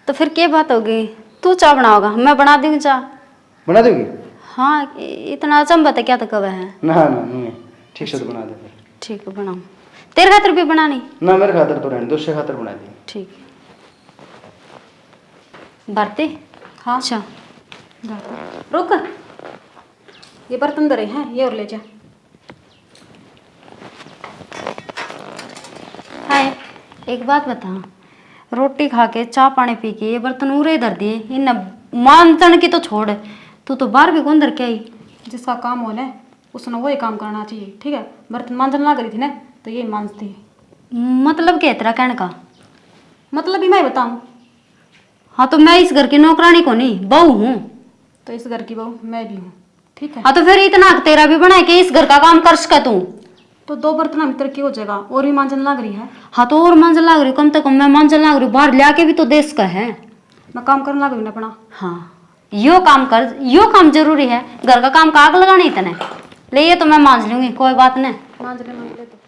तो फिर क्या बात होगी, तू चाय बनाओगा मैं बना दूंगी चाय। बना दोगी? हाँ इतना अचंभत है क्या तो कब है। ना ना नहीं, ठीक से तो बना दे फिर। ठीक है बनाओ, तेरे खातिर भी बनानी? ना मेरे खातर तो रहने, दूसरे खातर बना दी। ठीक है। भारती हाँ अच्छा रुक, ये बर्तन धरे हैं, ये और ले जा। हाय एक बात बता, रोटी खा के चाय पानी पी के ये बर्तन उरे धर दिए, इन मानतन की तो छोड़, तू तो बाहर भी कौन धर के आई? जिसका काम हो ना उसने वही काम करना चाहिए, ठीक है? बर्तन मांजन लग रही थी ना तो ये मांजती है। मतलब क्या तेरा कहने का? मतलब भी मैं बताऊँ? हाँ तो मैं इस घर की नौकरानी को नहीं बहू हूँ। तो इस घर की बहू मैं भी हूँ, ठीक है? हाँ तो फिर इतना तेरा भी बना के इस घर का काम कर सके तू। तो 2 बर्तन में तरक्की हो जाएगा, और भी मांजन लग रही है। हाँ तो और मांझन लाग रही, कम से कम मैं मांझन लाग रही, बाहर लिया के भी तो देश का है। मैं काम करने लग रही ना अपना। हाँ यो काम कर, यो काम जरूरी है, घर का काम का आग लगाना इतने ले, ये तो मैं मांझ लूंगी कोई बात नहीं। मांज ले तो।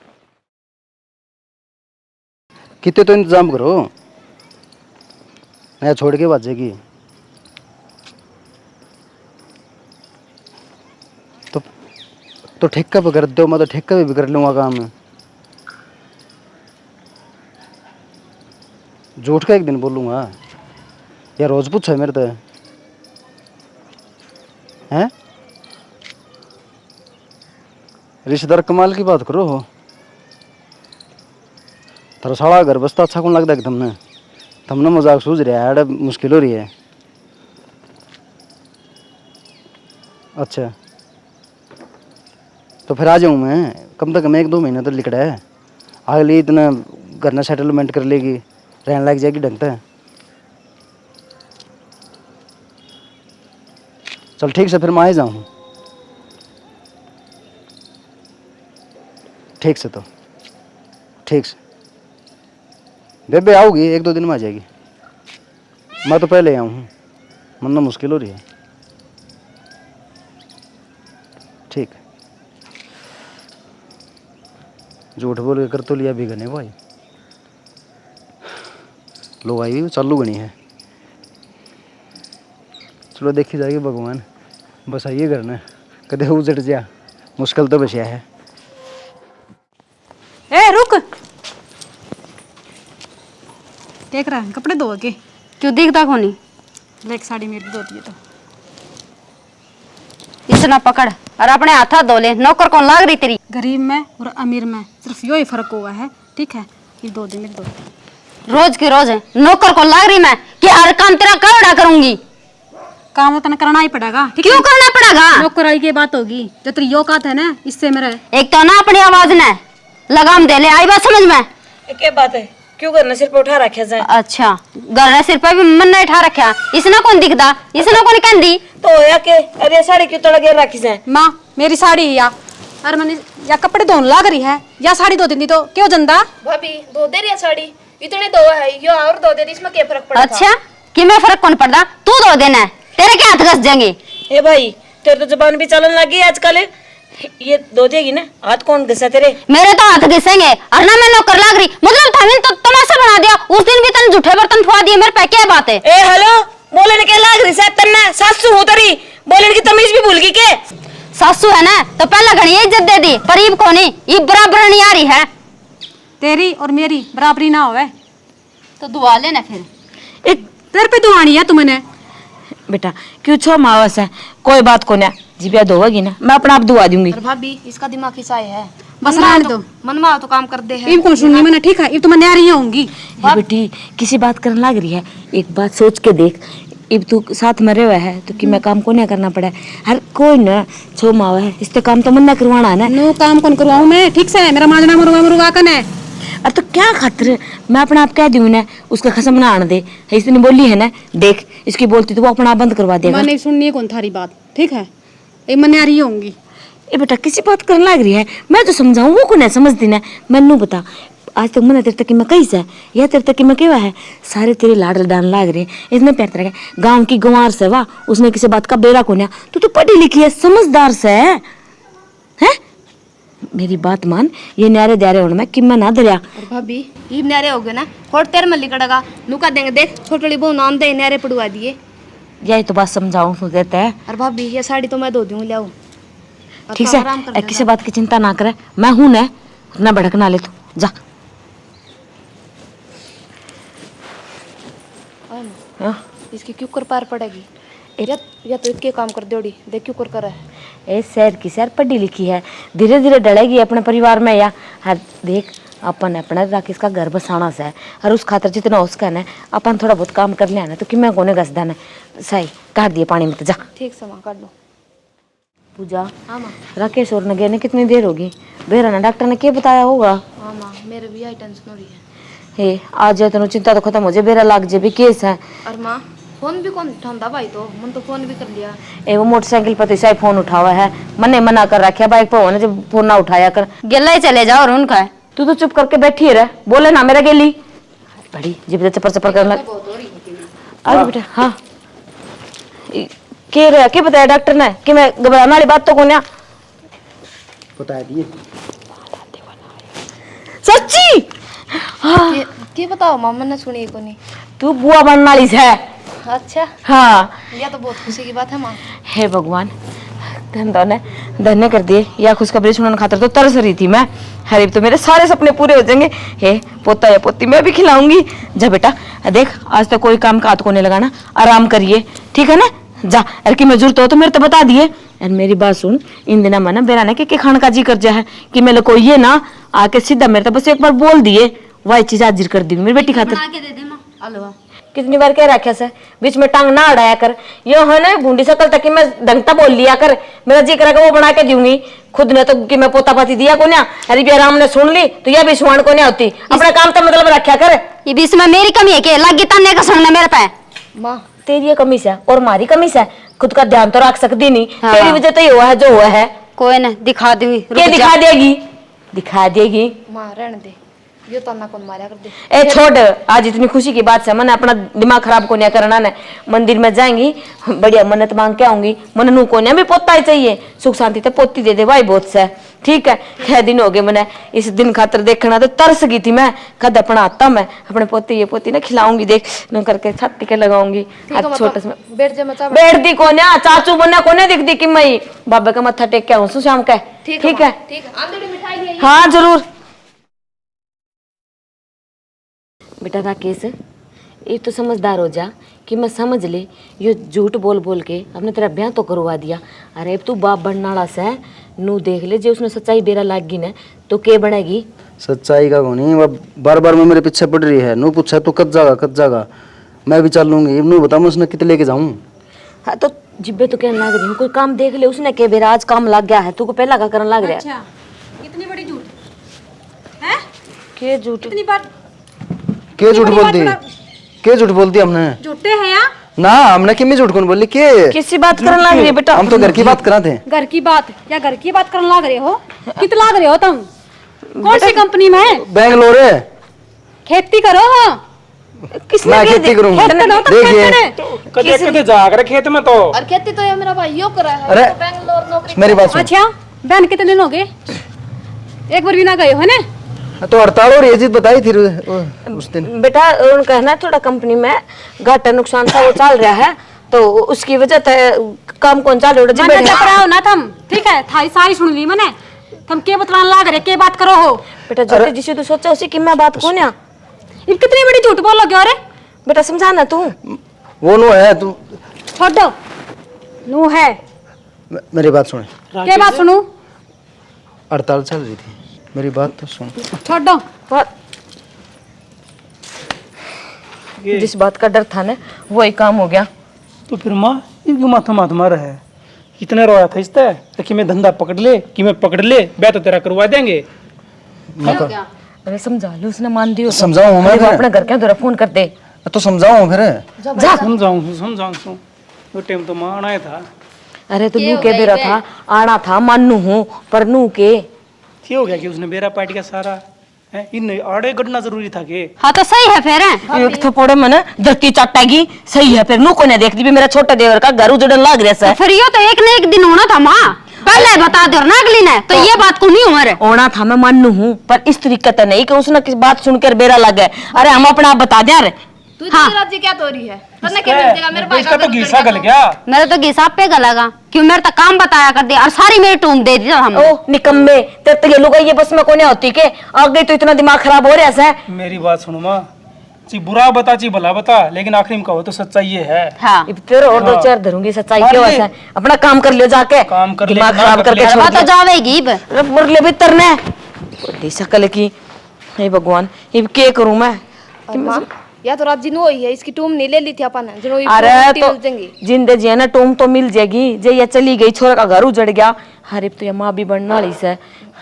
कितने तो इंतजाम करो, नया छोड़ के बाजेगी। तो ठेका पे कर दो, मैं तो ठेका पे भी कर लूँगा काम में। झूठ का एक दिन बोलूँगा या रोज पूछा है मेरे तो हैं? रिश्तेदार कमाल की बात करो हो, तेरा सारा घर बसता अच्छा कौन लगता है कि तुमने मजाक सूझ रहा है, मुश्किल हो रही है। अच्छा तो फिर आ जाऊँ मैं, कम से कम 1-2 महीना तो लिखड़ा है। अगली इतना करना सेटलमेंट कर लेगी, रहने लग जाएगी ढंग से। चल ठीक से, फिर मैं आ जाऊँ। ठीक से तो ठीक से बेबे आओगी, 1-2 दिन में आ जाएगी। मैं तो पहले आऊँ हूँ, मरना मुश्किल हो रही है। ठीक, झूठ बोल के कर तो लिया भी गने भाई। लो आई भी चालू गनी है। चलो देखी जाएगी भगवान, बस आइए करना कदे उजट जा, मुश्किल तो बचा है। ए रुक, देख रहा है कपड़े धो के, क्यों दिखता कोनी? देख साड़ी मेरी धोती है तो। इतना पकड़ और अपने हाथ धो ले, नौकर कौन लाग रही तेरी? गरीब में और अमीर में सिर्फ यो ही फर्क हुआ है, ठीक है? ये धो दे मेरी धोती। रोज की रोज नौकर कौन लाग रही मैं कि हर काम तेरा कौड़ा करूंगी? काम तो तने करना ही पड़ेगा, ठीक क्यों है? करना पड़ेगा? नौकराई की बात होगी, जो तेरी यो कात है ना, इससे मेरा एक तो ना अपनी आवाज ने लगाम दे ले, आई बात समझ में? क्या बात है, क्यों करना सिर पे उठा रखा जाए? अच्छा, घर सिर पे भी मन नहीं उठा रखा, इसने कौन दिखदा, इसने कौन कहंदी? तो या के अरे साड़ी क्यों तड़ के रखी जाए? माँ मेरी साड़ी है या अरे मैंने या कपड़े धोने लाग रही है या साड़ी धो देती तो क्यों जंदा? भाभी धो दे रही है साड़ी, इतने धो है यो और धो दे रही, इसमें क्या फर्क पड़ा? अच्छा, कि मैं फर्क कौन पड़ता? तू धो देना, तेरे क्या हाथ घस जाएंगे? ए भाई तेरे तो जुबान भी चलन लगी आजकल, ये धो देगी ना, हाथ कौन घसा तेरे? मेरे तो हाथ घिसेंगे और ना मैं नौकर लाग रही, मतलब था तो तमाशा बना दिया। उस दिन भी तने झूठे बर्तन फुआ दिए मेरे पे, क्या बात है? ए हेलो, बोलने के लाग रही है तन्ना, सासू हो तरी, बोलने की तमीज भी भूल गई के? सासू है ना तो पहला घड़ी इज्जत दे दी, परीब को नहीं, ये बराबर नहीं आ रही है। तेरी और मेरी बराबरी ना होवे तो दुआ लेना फिर। एक तेरे पे दुआनी है तुमने। बेटा क्यों छो मावस है, कोई बात को ना, जिबिया धोगी ना मैं अपना आप दुआ दूंगी। और भाभी इसका दिमाग खिंचाए है, बस रहने दो, मन में तो काम कर दे है। इनको सुननी मैंने, ठीक है? ये तो मैं न्यारी होंगी। ये बेटी किसी बात करने लग रही है, एक बात सोच के देख, अब तू साथ में रहे है तो कि मैं काम को नहीं करना पड़ा, हर कोई ना छो मावा है, इससे काम तो मन ना करवाना है ना। नो काम कौन करवाऊं मैं, ठीक से? मेरा माजना मरुआ कन है। अरे तो क्या खातिर मैं अपना आप कह दूं ना, उसका खसम ना आने दे, इसने बोली है ना, देख इसकी बोलती तो वो अपना आप बंद करवा देगा। मैं नहीं सुननी है कौन थारी बात, ठीक है? ये मैं न्यारी होंगी। ए बेटा किसी बात करने लग रही है, मैं तो समझाऊं वो को नहीं समझती ना। मैनू बता आज तक मैंने तेरे तक कि मैं कही से या तेरे तक कि मैं केवा है, सारे तेरे लाडल डान लाग रहे, इतने प्यार तेरा गाँव की गंवार से वाह, उसने किसी बात का बेरा को नहीं, तू तो पढ़ी लिखी है, समझदार से है। मेरी बात मान, ये न्यारे द्यारे होने में कि मैं ना दरिया। और भाभी ये न्यारे हो गए ना, खोट तेरे मल्ली कड़ेगा, नुका देंगे, देख छोटी बहू नाम दे न्यारे पड़वा दिए। यही तो बात समझाऊं तू देता है। और भाभी ये साड़ी तो मैं धो दूंगी, ले आओ। ठीक से किसी बात की चिंता ना करे, मैं हूं ना भड़कना ले तू जा। हाँ? इसकी क्यों कर पार पड़ेगी, या तो इसके काम कर दोड़ी, देख क्यों कर है। ए शहर की शहर पढ़ी लिखी है, धीरे धीरे डलेगी अपने परिवार में या हर देख अपन अपना राकेश का घर बसाना से है, और उस खातर जितना उसका ना अपन थोड़ा बहुत काम कर लिया ना तो कि मैं कोने घस देना सही काट दिए पानी में तो जा। ठीक से माँ काट लो। पूजा हाँ माँ। राकेश और नगे ने कितनी देर होगी, बेरा ना डॉक्टर ने क्या बताया होगा? हाँ माँ मेरे भी आई टेंशन हो रही है। हे आज जाए तो चिंता तो खत्म हो जाए, बेरा लाग जाए भी केस है। और माँ फोन भी कौन उठाता भाई, तो मन तो फोन भी कर लिया। ए वो मोटरसाइकिल पर तो ऐसा फोन उठा हुआ है, मैंने मना कर रखा बाइक पर होने जब फोन ना उठाया कर। गेला ही चले जाओ और उनका है। तू तो चुप करके बैठी रह, बोले ना मेरा गेली बड़ी जिब चपर चपर करने लग। अरे बेटा हाँ के बताया डॉक्टर ने कि मैं घबराने वाली बात तो कौन है? बता दिए सच्ची? के बताओ माँ, मैंने सुनी को नहीं। तू बुआ बनने वाली है। अच्छा हाँ यह तो बहुत खुशी की बात है माँ। हे भगवान धन्य कर दिए, या खुशखबरी सुनने खातर तो तरस रही थी मैं। अरे तो मेरे सारे सपने पूरे हो जाएंगे। हे पोता या पोती मैं भी खिलाऊंगी। जा बेटा देख आज तक कोई काम का हाथ को नहीं लगाना, आराम करिए ठीक है ना? जा अरे की मैं जरूरत हो तो मेरे तो बता दिए। और मेरी बात सुन, इन दिनों में ना बेरा ने के खाने का जी कर जा है कि मेरे को ये ना आके सीधा मेरे तो बस एक बार बोल दिए, वही चीज हाजिर कर दी मेरी बेटी खातिर। बना के दे दे माँ। हेलो कितनी बार कह रखा से बीच में टांग ना अड़ाया कर। यो है ना बूंदी शकल तक कि मैं ढंगता बोल लिया कर, मेरा जी करेगा वो बना के दूंगी। खुद ने तो कि मैं पोता पाती दिया को ना, अरे भी आराम ने सुन ली तो यह भी सुहान को नहीं होती। अपना काम तो मतलब रखा कर। ये बीच में मेरी कमी है के लगी तन्ने का सुनना मेरे पे। माँ तेरी ये कमी है और हमारी कमी है, खुद का ध्यान तो रख सकती नहीं। हाँ। तेरी वजह तो ये हुआ है जो हुआ है। कोई ना दिखा दूंगी, क्या दिखा देगी? दिखा देगी। माँ रहने दे, यो ताना कौन मारा कर दे। ए छोड़, आज इतनी खुशी की बात है, मैंने अपना दिमाग खराब को नहीं करना ने। मंदिर में जाएंगी बढ़िया मन्नत मांग के आऊंगी। मन नू को भी पोता ही चाहिए, सुख शांति तो पोती दे दे भाई बहुत से। ठीक है, 6 दिन हो गए मैंने इस दिन खातर देखना तो तरस गई थी मैं। कद अपना आता मैं अपने पोती ये पोती ना खिलाऊंगी, देख न करके छाती के लगाऊंगी। आज छोटे से बैठ जा मचा। बैठ दी कोन्या चाचू बना कोने दिख दी कि मैं बाबे का मत्था टेक के आऊं शाम का। ठीक है आंधड़ी मिठाई ले आई। हाँ जरूर। बेटा राकेश, ये तो समझदार हो जा कि मैं समझ ले ये झूठ बोल बोल के अपने तेरा ब्याह तो करवा दिया। अरे तू बाप बनने वाला से नू देख ले, जो उसने सच्चाई बेरा लाग गई ना तो के बनेगी। सच्चाई का कोनी, वो बार बार मैं मेरे पीछे पड़ रही है। नू पूछा तू कद जागा, मैं भी चल लूंगी। नू बता मैं उसने कितने लेके जाऊं। हाँ तो जिब्बे तो कहने लग रही हूँ, कोई काम देख ले उसने के बेरा आज काम लग गया है, तू को पहला का करने लग रहा है। अच्छा इतनी बड़ी झूठ है? के झूठ? इतनी बार के झूठ बोलती, के झूठ बोलती हमने? झूठे हैं या ना हमने किमी झूठ कौन बोली के? किसी बात करने लग रही है बेटा? हम तो घर की बात करा थे। घर की बात या घर की बात करने लग रहे हो? कित लाग रहे हो तुम? कौन सी कंपनी में है? बेंगलोर है। खेती करो। हाँ किसने मैं कह खेती दी? करूंगा। खेत करो तो देखिए खेत करें। कदे जा कर खेत में तो और खेती तो ये मेरा भाई यो करा है। अरे तो बेंगलोर नौकरी। मेरी बात सुन। अच्छा बहन कितने दिन हो गए? एक बार भी ना गए हो ना? तो हड़ताल और ये चीज बताई थी उस दिन। बेटा उन कहना थोड़ा कंपनी में घाटा नुकसान सा वो चल रहा है तो उसकी वजह से काम कौन चाल रहा मैंने है। जब रहा हो ना तुम, ठीक है थारी सारी सुन ली मैंने। तुम के बतलान लाग रहे, के बात करो हो? बेटा जो जिसे तू सोचा उसी की मैं बात कौन है। ये कितनी बड़ी झूठ बोल लगे हो रे? बेटा समझाना तू। वो नो है तू। छोड़ दो, नू है। मेरी बात सुन। के बात सुनू? हड़ताल चल रही थी, मेरी बात तो सुन। छोड़ दो। जिस बात का डर था ना वही काम हो गया। तो फिर माँ इनकी माथा माथ मार है। इतना रोया था इस तरह कि मैं धंधा पकड़ ले, कि मैं पकड़ ले ब्याह तो तेरा करवा देंगे। अरे समझा लो, उसने मान दियो। समझाऊं मैं अरे वो फिर? अपने घर के अंदर फोन कर दे। तो समझाऊं फिर? जा। समझाऊं वो टाइम तो माँ आना था। अरे तो नू के बेरा था आना था मानू हूँ पर नू के ये हो गया कि उसने बेरा पार्टी का सारा है इन आड़े गढ़ना जरूरी था के। हाँ तो सही है फिर। एक थप्पड़ में ना धरती चाटेगी। सही है फिर नू को नहीं देखती भी मेरा छोटा देवर का घर उजड़न लग रहा है। फिर यो तो एक न एक दिन होना था माँ, पहले बता दो ना अगली ने तो ये बात को नहीं उम्र होना था मैं मानू हूँ पर इस तरीके से नहीं कि उसने किस बात सुनकर बेरा लग गए। अरे हम अपना आप बता दे। अरे तू इतनी राज्य क्या तो रही है? तन्ने क्या मिल जाएगा मेरे भाई इसका का? तो घीसा गल गया। मेरे तो गिसाब पे गलागा क्यों मेरे तो काम बताया कर दिया और सारी मेरी टूम दे दी हम। ओ निकम्मे तेरे तो ये लोग ये बस में कोने होती के आगे तो इतना दिमाग खराब हो रहा है। मेरी बात सुनो माँ, ची बुरा बता ची भला बता, लेकिन आखिरी में कहो तो सच्चाई ये है। हाँ फिर और दो चार धरूंगी सच्चाई क्यों ऐसा। अपना काम कर लियो जाके, काम कर ले, दिमाग दिमाग खराब कर ले। करके छोड़ वो तो दिया। जावेगी अरे मुरले भी तरने बड़ी शकल की। हे भगवान ये क्या करूं मैं। और माँ या तो राज्य नो ही है, इसकी टूम नहीं ले ली थी अपन जिनो ये अरे मिल तो जाएंगी। जिंदे जी है ना टूम तो मिल जाएगी। जे ये चली गई छोरा का घर उजड़ गया। अरे तो ये माँ भी बनने वाली से,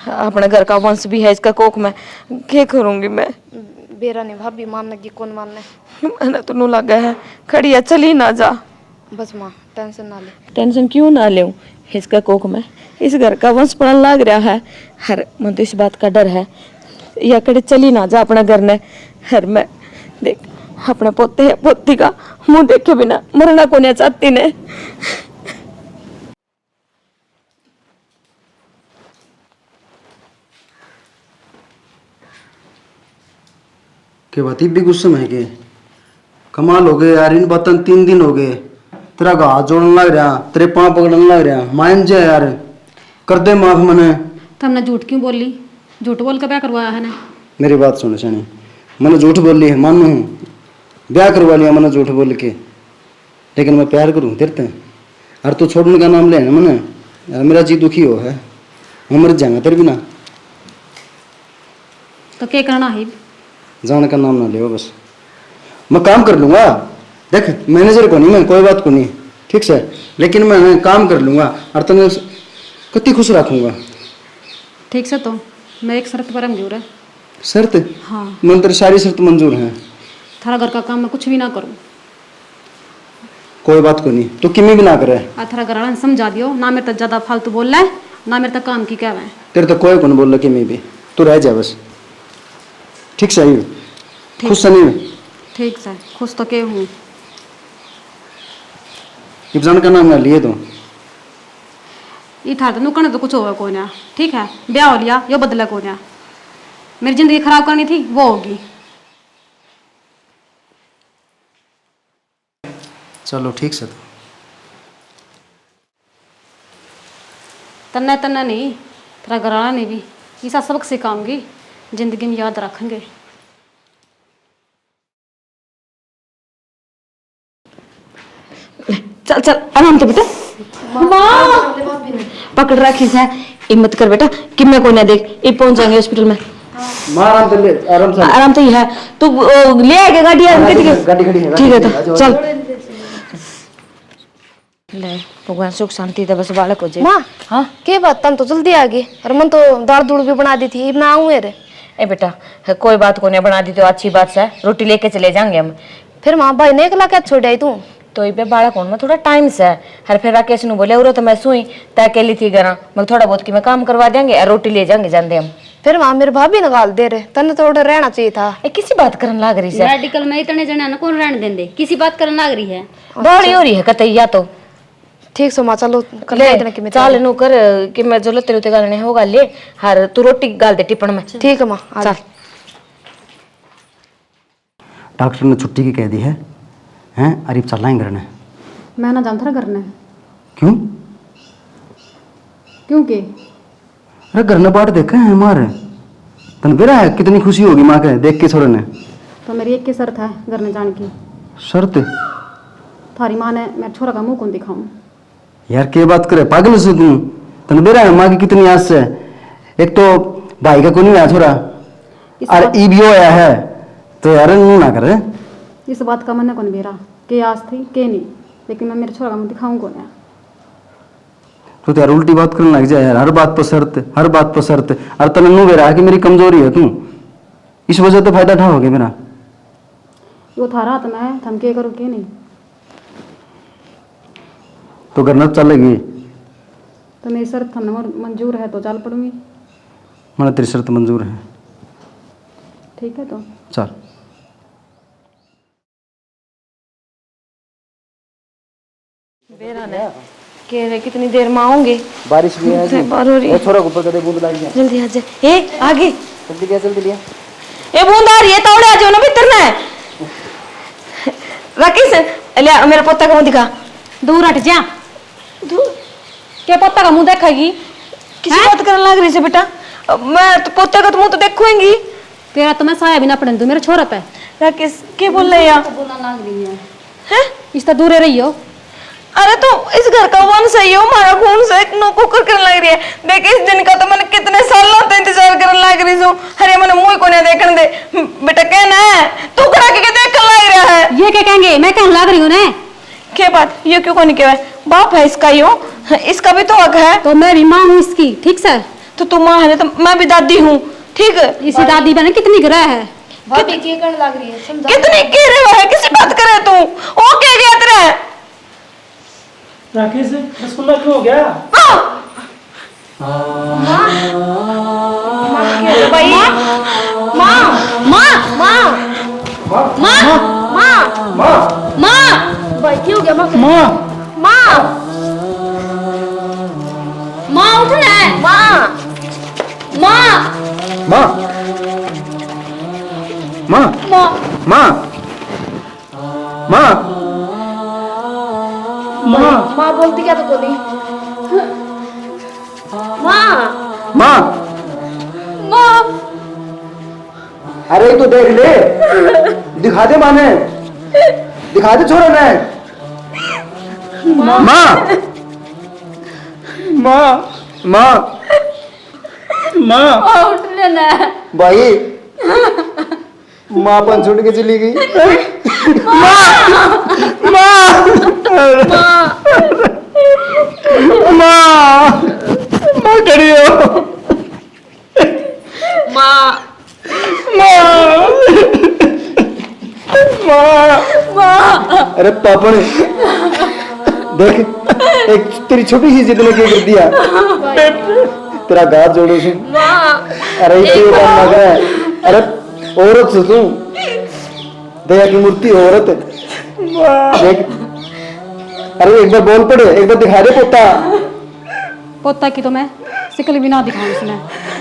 अपने घर का वंश भी है इसका कोख में। क्या करूंगी मैं। बेरा ने भाभी मानने की कौन मानने। मैंने तो नू लगा है खड़ी है चली ना जा। बस माँ टेंशन ना ले। टेंशन क्यों ना ले, इसका कोख में इस घर का वंश पड़न लग रहा है। हर मन तो इस बात का डर है या कड़े चली ना जा अपना घर ने। हर मैं देख अपने पोते या पोती का मुंह देखे बिना मरना को नहीं चाहती ने। के बात भी गुस्से में है के? कमाल हो गए यार, इन बातों 3 दिन हो गए। तेरा हाथ जोड़ने लग रहा, तेरे पाँव पकड़ने लग रहा। मान जा यार, कर दे माफ मने। तुमने झूठ क्यों बोली? झूठ बोल कर क्या करवाया है ना? मेरी बात सुन सनी, मैंने झूठ बोल ली है मानू हूँ, ब्याह करवा लिया मैंने झूठ बोल के, लेकिन मैं प्यार करूँ तेरे ते। और तू छोड़ने का नाम ले मैंने यार, मेरा जी दुखी हो है, मैं मर जाऊंगा तेरे बिना। तो क्या करना है? जाने का नाम ना ले बस। मैं काम कर लूंगा। देख मैनेजर को नहीं मैं, कोई बात को नहीं, ठीक से, लेकिन मैं काम कर लूंगा और तुम्हें कितनी खुश रखूंगा। ठीक से तो मैं एक शर्त पर मंजूर है। शर्त? हाँ। मन तेरी सारी शर्त मंजूर है। थारा घर का काम मैं कुछ भी ना करूँ। कोई बात को नहीं, तू किमी भी ना करे। आ थारा घर वाला ने समझा दियो ना, मेरे तक ज्यादा फालतू बोल रहा है ना मेरे तक काम की क्या है। तेरे तो कोई कौन बोल रहा किमी भी, तू रह जा बस, ठीक से। खुश से नहीं? ठीक से खुश तो के हूँ। इब्जान का नाम ना लिए तो ये थार तो नुकने तो कुछ होगा कोई ना, ठीक है, ब्याह हो लिया यो बदला कोई ना, मेरी जिंदगी खराब करनी थी वो होगी। चलो ठीक से। तो तन्ना तन्ना नहीं, तेरा घराना नहीं भी ऐसा सबक सिखाऊंगी, जिंदगी में याद रखेंगे। चल चल आराम से बेटा। माँ पकड़ रखी से, हिम्मत कर बेटा, कि मैं कोई ना देख, ये पहुंच जाएंगे हॉस्पिटल में। मां आराम से ले, आराम से। आराम से ही है तू, ले आएगा गाड़ी? गाड़ी खड़ी है। ठीक है तो चल। ले भगवान सुख शांति दे बस बालक हो जाए। माँ हाँ के बात, तम तो जल्दी आ गई और मन तो दाल दूध भी बना दी थी, मैं आऊँ रे। ए बेटा कोई बात को नहीं, बना दी तो अच्छी बात है, रोटी लेके चले जाएंगे हम। फिर माँ भाई ने अकेला क्या छोड़ आई तू? तो ये बालक होने में थोड़ा टाइम से हर फिर राकेश नु बोले उरो तो मैं सुई तय अकेली थी घर, मैं थोड़ा बहुत की मैं काम करवा देंगे और रोटी ले जाएंगे जानते हम। फिर माँ मेरे भाभी निकाल दे रहे, तने तो उधर रहना चाहिए था। ए किसी बात करन लाग रही है, मेडिकल में इतने जने कौन रहने देंगे, किसी बात करने लग रही है। बड़ी हो रही है कतैया तो। ठीक सो माँ चलो कर ले इतना कि मैं चाल नु कर कि मैं जो लते रुते गालने होगा ले, हर तू रोटी गाल दे टिपण में। ठीक है माँ चल। डॉक्टर ने छुट्टी की कह दी है, हैं? अरे चल रहे घर ने। मैं ना जानता घर ने। क्यों? क्योंकि अरे घर ने बाट देखा है हमारे, तन बेरा है कितनी खुशी होगी माँ के देख के छोड़े ने। तो मेरी एक की शर्त है घर ने जाने की। शर्त? थारी माँ ने मेरे छोरा का मुंह कौन दिखाऊं। यार क्या बात करे, पागल से तू? तन बेरा है माँ की कितनी आस है, एक तो भाई का कोई नहीं छोरा और ई भी आया है, तो यार मुंह ना करे। इस बात का मन कौन बेरा के आस थी के नहीं, लेकिन मैं मेरे छोरा का मुंह दिखाऊं कौन है। तो यार उल्टी बात करने लग जाए यार, हर बात पर शर्त, हर बात पर शर्त। और तने नु बेरा कि मेरी कमजोरी है तू, इस वजह तो फायदा उठाओगे मेरा। वो थारा हाथ में है, थम के करो के नहीं। तो करना चलेगी? तो मेरी शर्त थमने मंजूर है तो चल पड़ूंगी। मैंने तेरी शर्त मंजूर है। ठीक है तो चल। कह रहे कितनी देर में आऊंगे, बारिश भी है जी। बार हो रही है। छोरा ऊपर कदे बूंद लग गया। जल्दी आ जा। ए आगे जल्दी क्या, जल्दी लिया। ए बूंद आ रही है, तौड़े आ जाओ ना भीतर ना। राकेश ले मेरा पोता का मुंह दिखा। दूर हट जा। क्या पत्ता का मुंह देखेगी? किसी बात करने लग रही है बेटा, मैं तो पोता का तो मुंह तो देखूंगी। तेरा तो मैं साया भी ना पड़ने दूं मेरे छोरा पे। राकेश क्या बोल रहे हैं? बोलना लग रही है। हैं? इस तरह दूर रही हो। अरे तो इस घर का वंश है, यो हमारा खून से नौको करने लग रही है। देख इस दिन का तो मैंने कितने सालों से इंतजार करने लग रही हूँ। अरे मैंने मुंह को नहीं देखने दे बेटा, कहना है तू खड़ा के देख कर लग रहा है। ये क्या कहेंगे, मैं कहने लग रही हूँ ना। क्या बात, ये क्यों को नहीं कहवा? बाप है इसका, यो इसका भी तो हक है। तो मैं भी माँ हूँ इसकी, ठीक से। तो तू माँ है तो मैं भी दादी हूँ, ठीक है। इसी दादी बहन कितनी ग्रह है। भाभी की करने लग रही है, समझा। कितनी कह रहे हो, किसी बात करे तू ओ क्या गया तेरा? राकेश रसगुल्ला क्यों हो गया? भाई माँ माँ माँ माँ माँ माँ भाई क्यों गया माँ? माँ माँ माँ उठना है। माँ माँ माँ माँ माँ माँ माँ माँ बोलती क्या तो बोली। माँ माँ। माँ अरे तो देख ले, दिखा दे माने, दिखा दे छोरा ने। माँ माँ माँ माँ उठ लेना है। भाई माँ अपन छोड़ के चली गई। माँ खड़ी हो। अरे पापा ने देख एक तेरी छोटी सी जिद ने क्या कर दिया, तेरा गात जोड़ो से। अरे ये तो काम लग रहा है। अरे औरत से तू दया की मूर्ति औरत देख। अरे एक बार बोल पड़े, एक बार दिखा दे पोता। पोता की तो मैं शिकल भी ना दिखाऊं इसमें।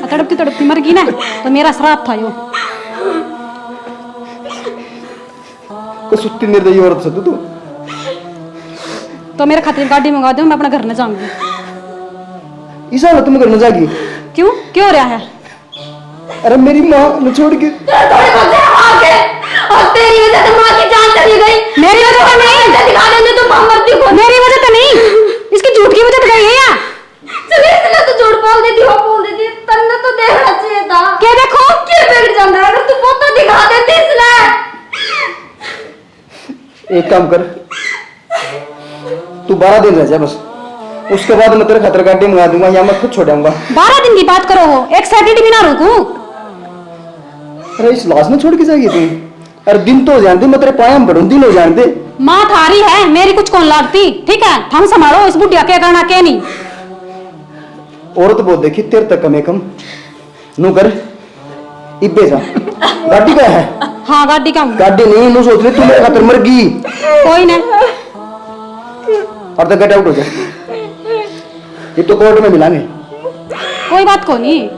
तड़पती तड़पती मर गई ना तो मेरा श्राप था यो। को सुत्ती निर्दयी औरत से तू तो मेरे खातिर गाड़ी मंगा दो, मैं अपना घर न जाऊंगी। इस हालत में करना जाएगी? क्यों क्यों हो रहा है? अरे मेरी माँ न छोड़ के और तेरी वजह से माँ की जान चली गई। मेरी वजह से नहीं, दिखा देंगे तो मां मरती को। मेरी वजह से नहीं, इसकी झूठ की वजह से गई है या? चलिए इसलिए तो झूठ बोल देती हो, बोल देती। तन्ने तो देखना चाहिए था। क्या देखो क्या बिगड़ जाता है अगर तू पोता दिखा देती इसलिए। एक काम कर, तू 12 दिन रह जा बस, उसके बाद मैं तेरे खतर गाड़ी मंगा दूंगा या मैं खुद छोड़ाऊंगा। 12 दिन की बात करो हो, एक सैटरडे भी ना रुकूं। अरे इस लाश में छोड़ के जाएगी तू? अरे दिन तो हो जान दे, मैं तेरे पाया में बढ़ूं, दिन हो जान दे। माँ थारी है, मेरी कुछ कौन लागती। ठीक है, थम संभालो इस बुढ़िया के करना के नहीं। औरत बहुत देखी तेरे तक कमे कम नू कर इब्बे जा। गाड़ी का है? हाँ गाड़ी का हूँ। गाड़ी नहीं, नू सोच ले तू मेरे खातर मर गई। कोई ना, और तो गेट आउट हो जा, ये तो कोर्ट में मिलांगे। कोई बात को नहीं,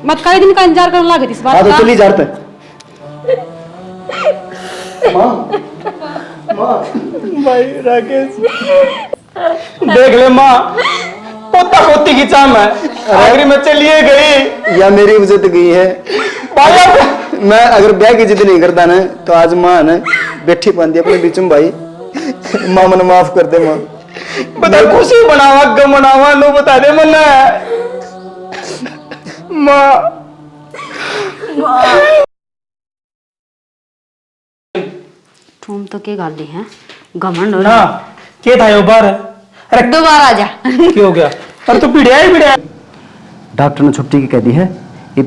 मत कई दिन का इंतजार करने लगे इस हाँ बात तो का। चली जाते। माँ माँ भाई राकेश देख ले माँ, पोता पोती की चाम है, आखिरी में चलिए गई। या मेरी इज्जत गई है। मैं अगर ब्याह की जिद नहीं करता ना तो आज माँ ने बैठी पाती अपने बीच में। भाई माँ मन माफ कर दे। माँ बता खुशी बनावा गम बनावा लो बता दे मन माँ। तुम तो के गाली हैं घमंड हो ना के था यो बार। अरे दोबारा जा। क्या हो गया? अरे तो पिड़िया ही पिड़िया। डॉक्टर ने छुट्टी की कह दी है, ये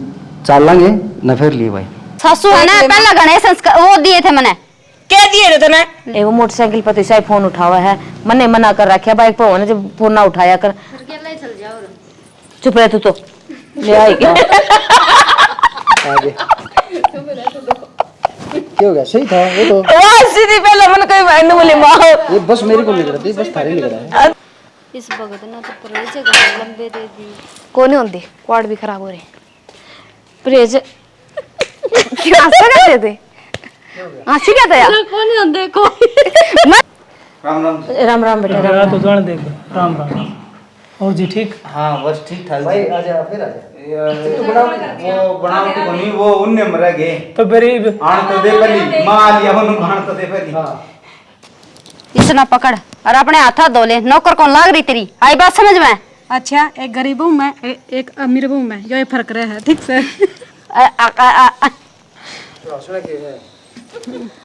चाल लांगे न फिर लिए भाई। सासू है ना पहला गणेश संस्कार वो दिए थे मैंने। क्या दिए रे तने? एगो मोटरसाइकिल पर तो ऐसा फोन उठावा है, मने मना कर रखा बाइक पर होने जब फोन ना उठाया कर। चुप रह तू तो ले आई क्या? आगे क्या हो गया? सही था वो तो। वाह सीधी पहले मन कोई बहन बोले मां ये बस मेरे को लिख रहा था, बस थारे लिख रहा है। इस भगत ना तो परहेज जगह लंबे दे दी कोने होंदे क्वाड भी खराब हो रहे। प्रेज क्यों हंस रहे थे? हंसी क्या था यार? कोनी होंदे को। राम राम। राम राम बेटा राम तो जान देख राम राम। और जी ठीक? हाँ बस ठीक ठाक भाई जी। आजा फिर आजा। वो बनावटी को नहीं, वो उनने मर गए। तो मेरी आन तो दे पली मां लिया उन आन तो दे पली। इसना पकड़ और अपने हाथा धो ले। नौकर कौन लाग रही तेरी? आई बात समझ में? अच्छा एक गरीब हूँ मैं, एक अमीर हूँ मैं, ये फर्क रहा है। ठीक से आ, आ, आ, आ,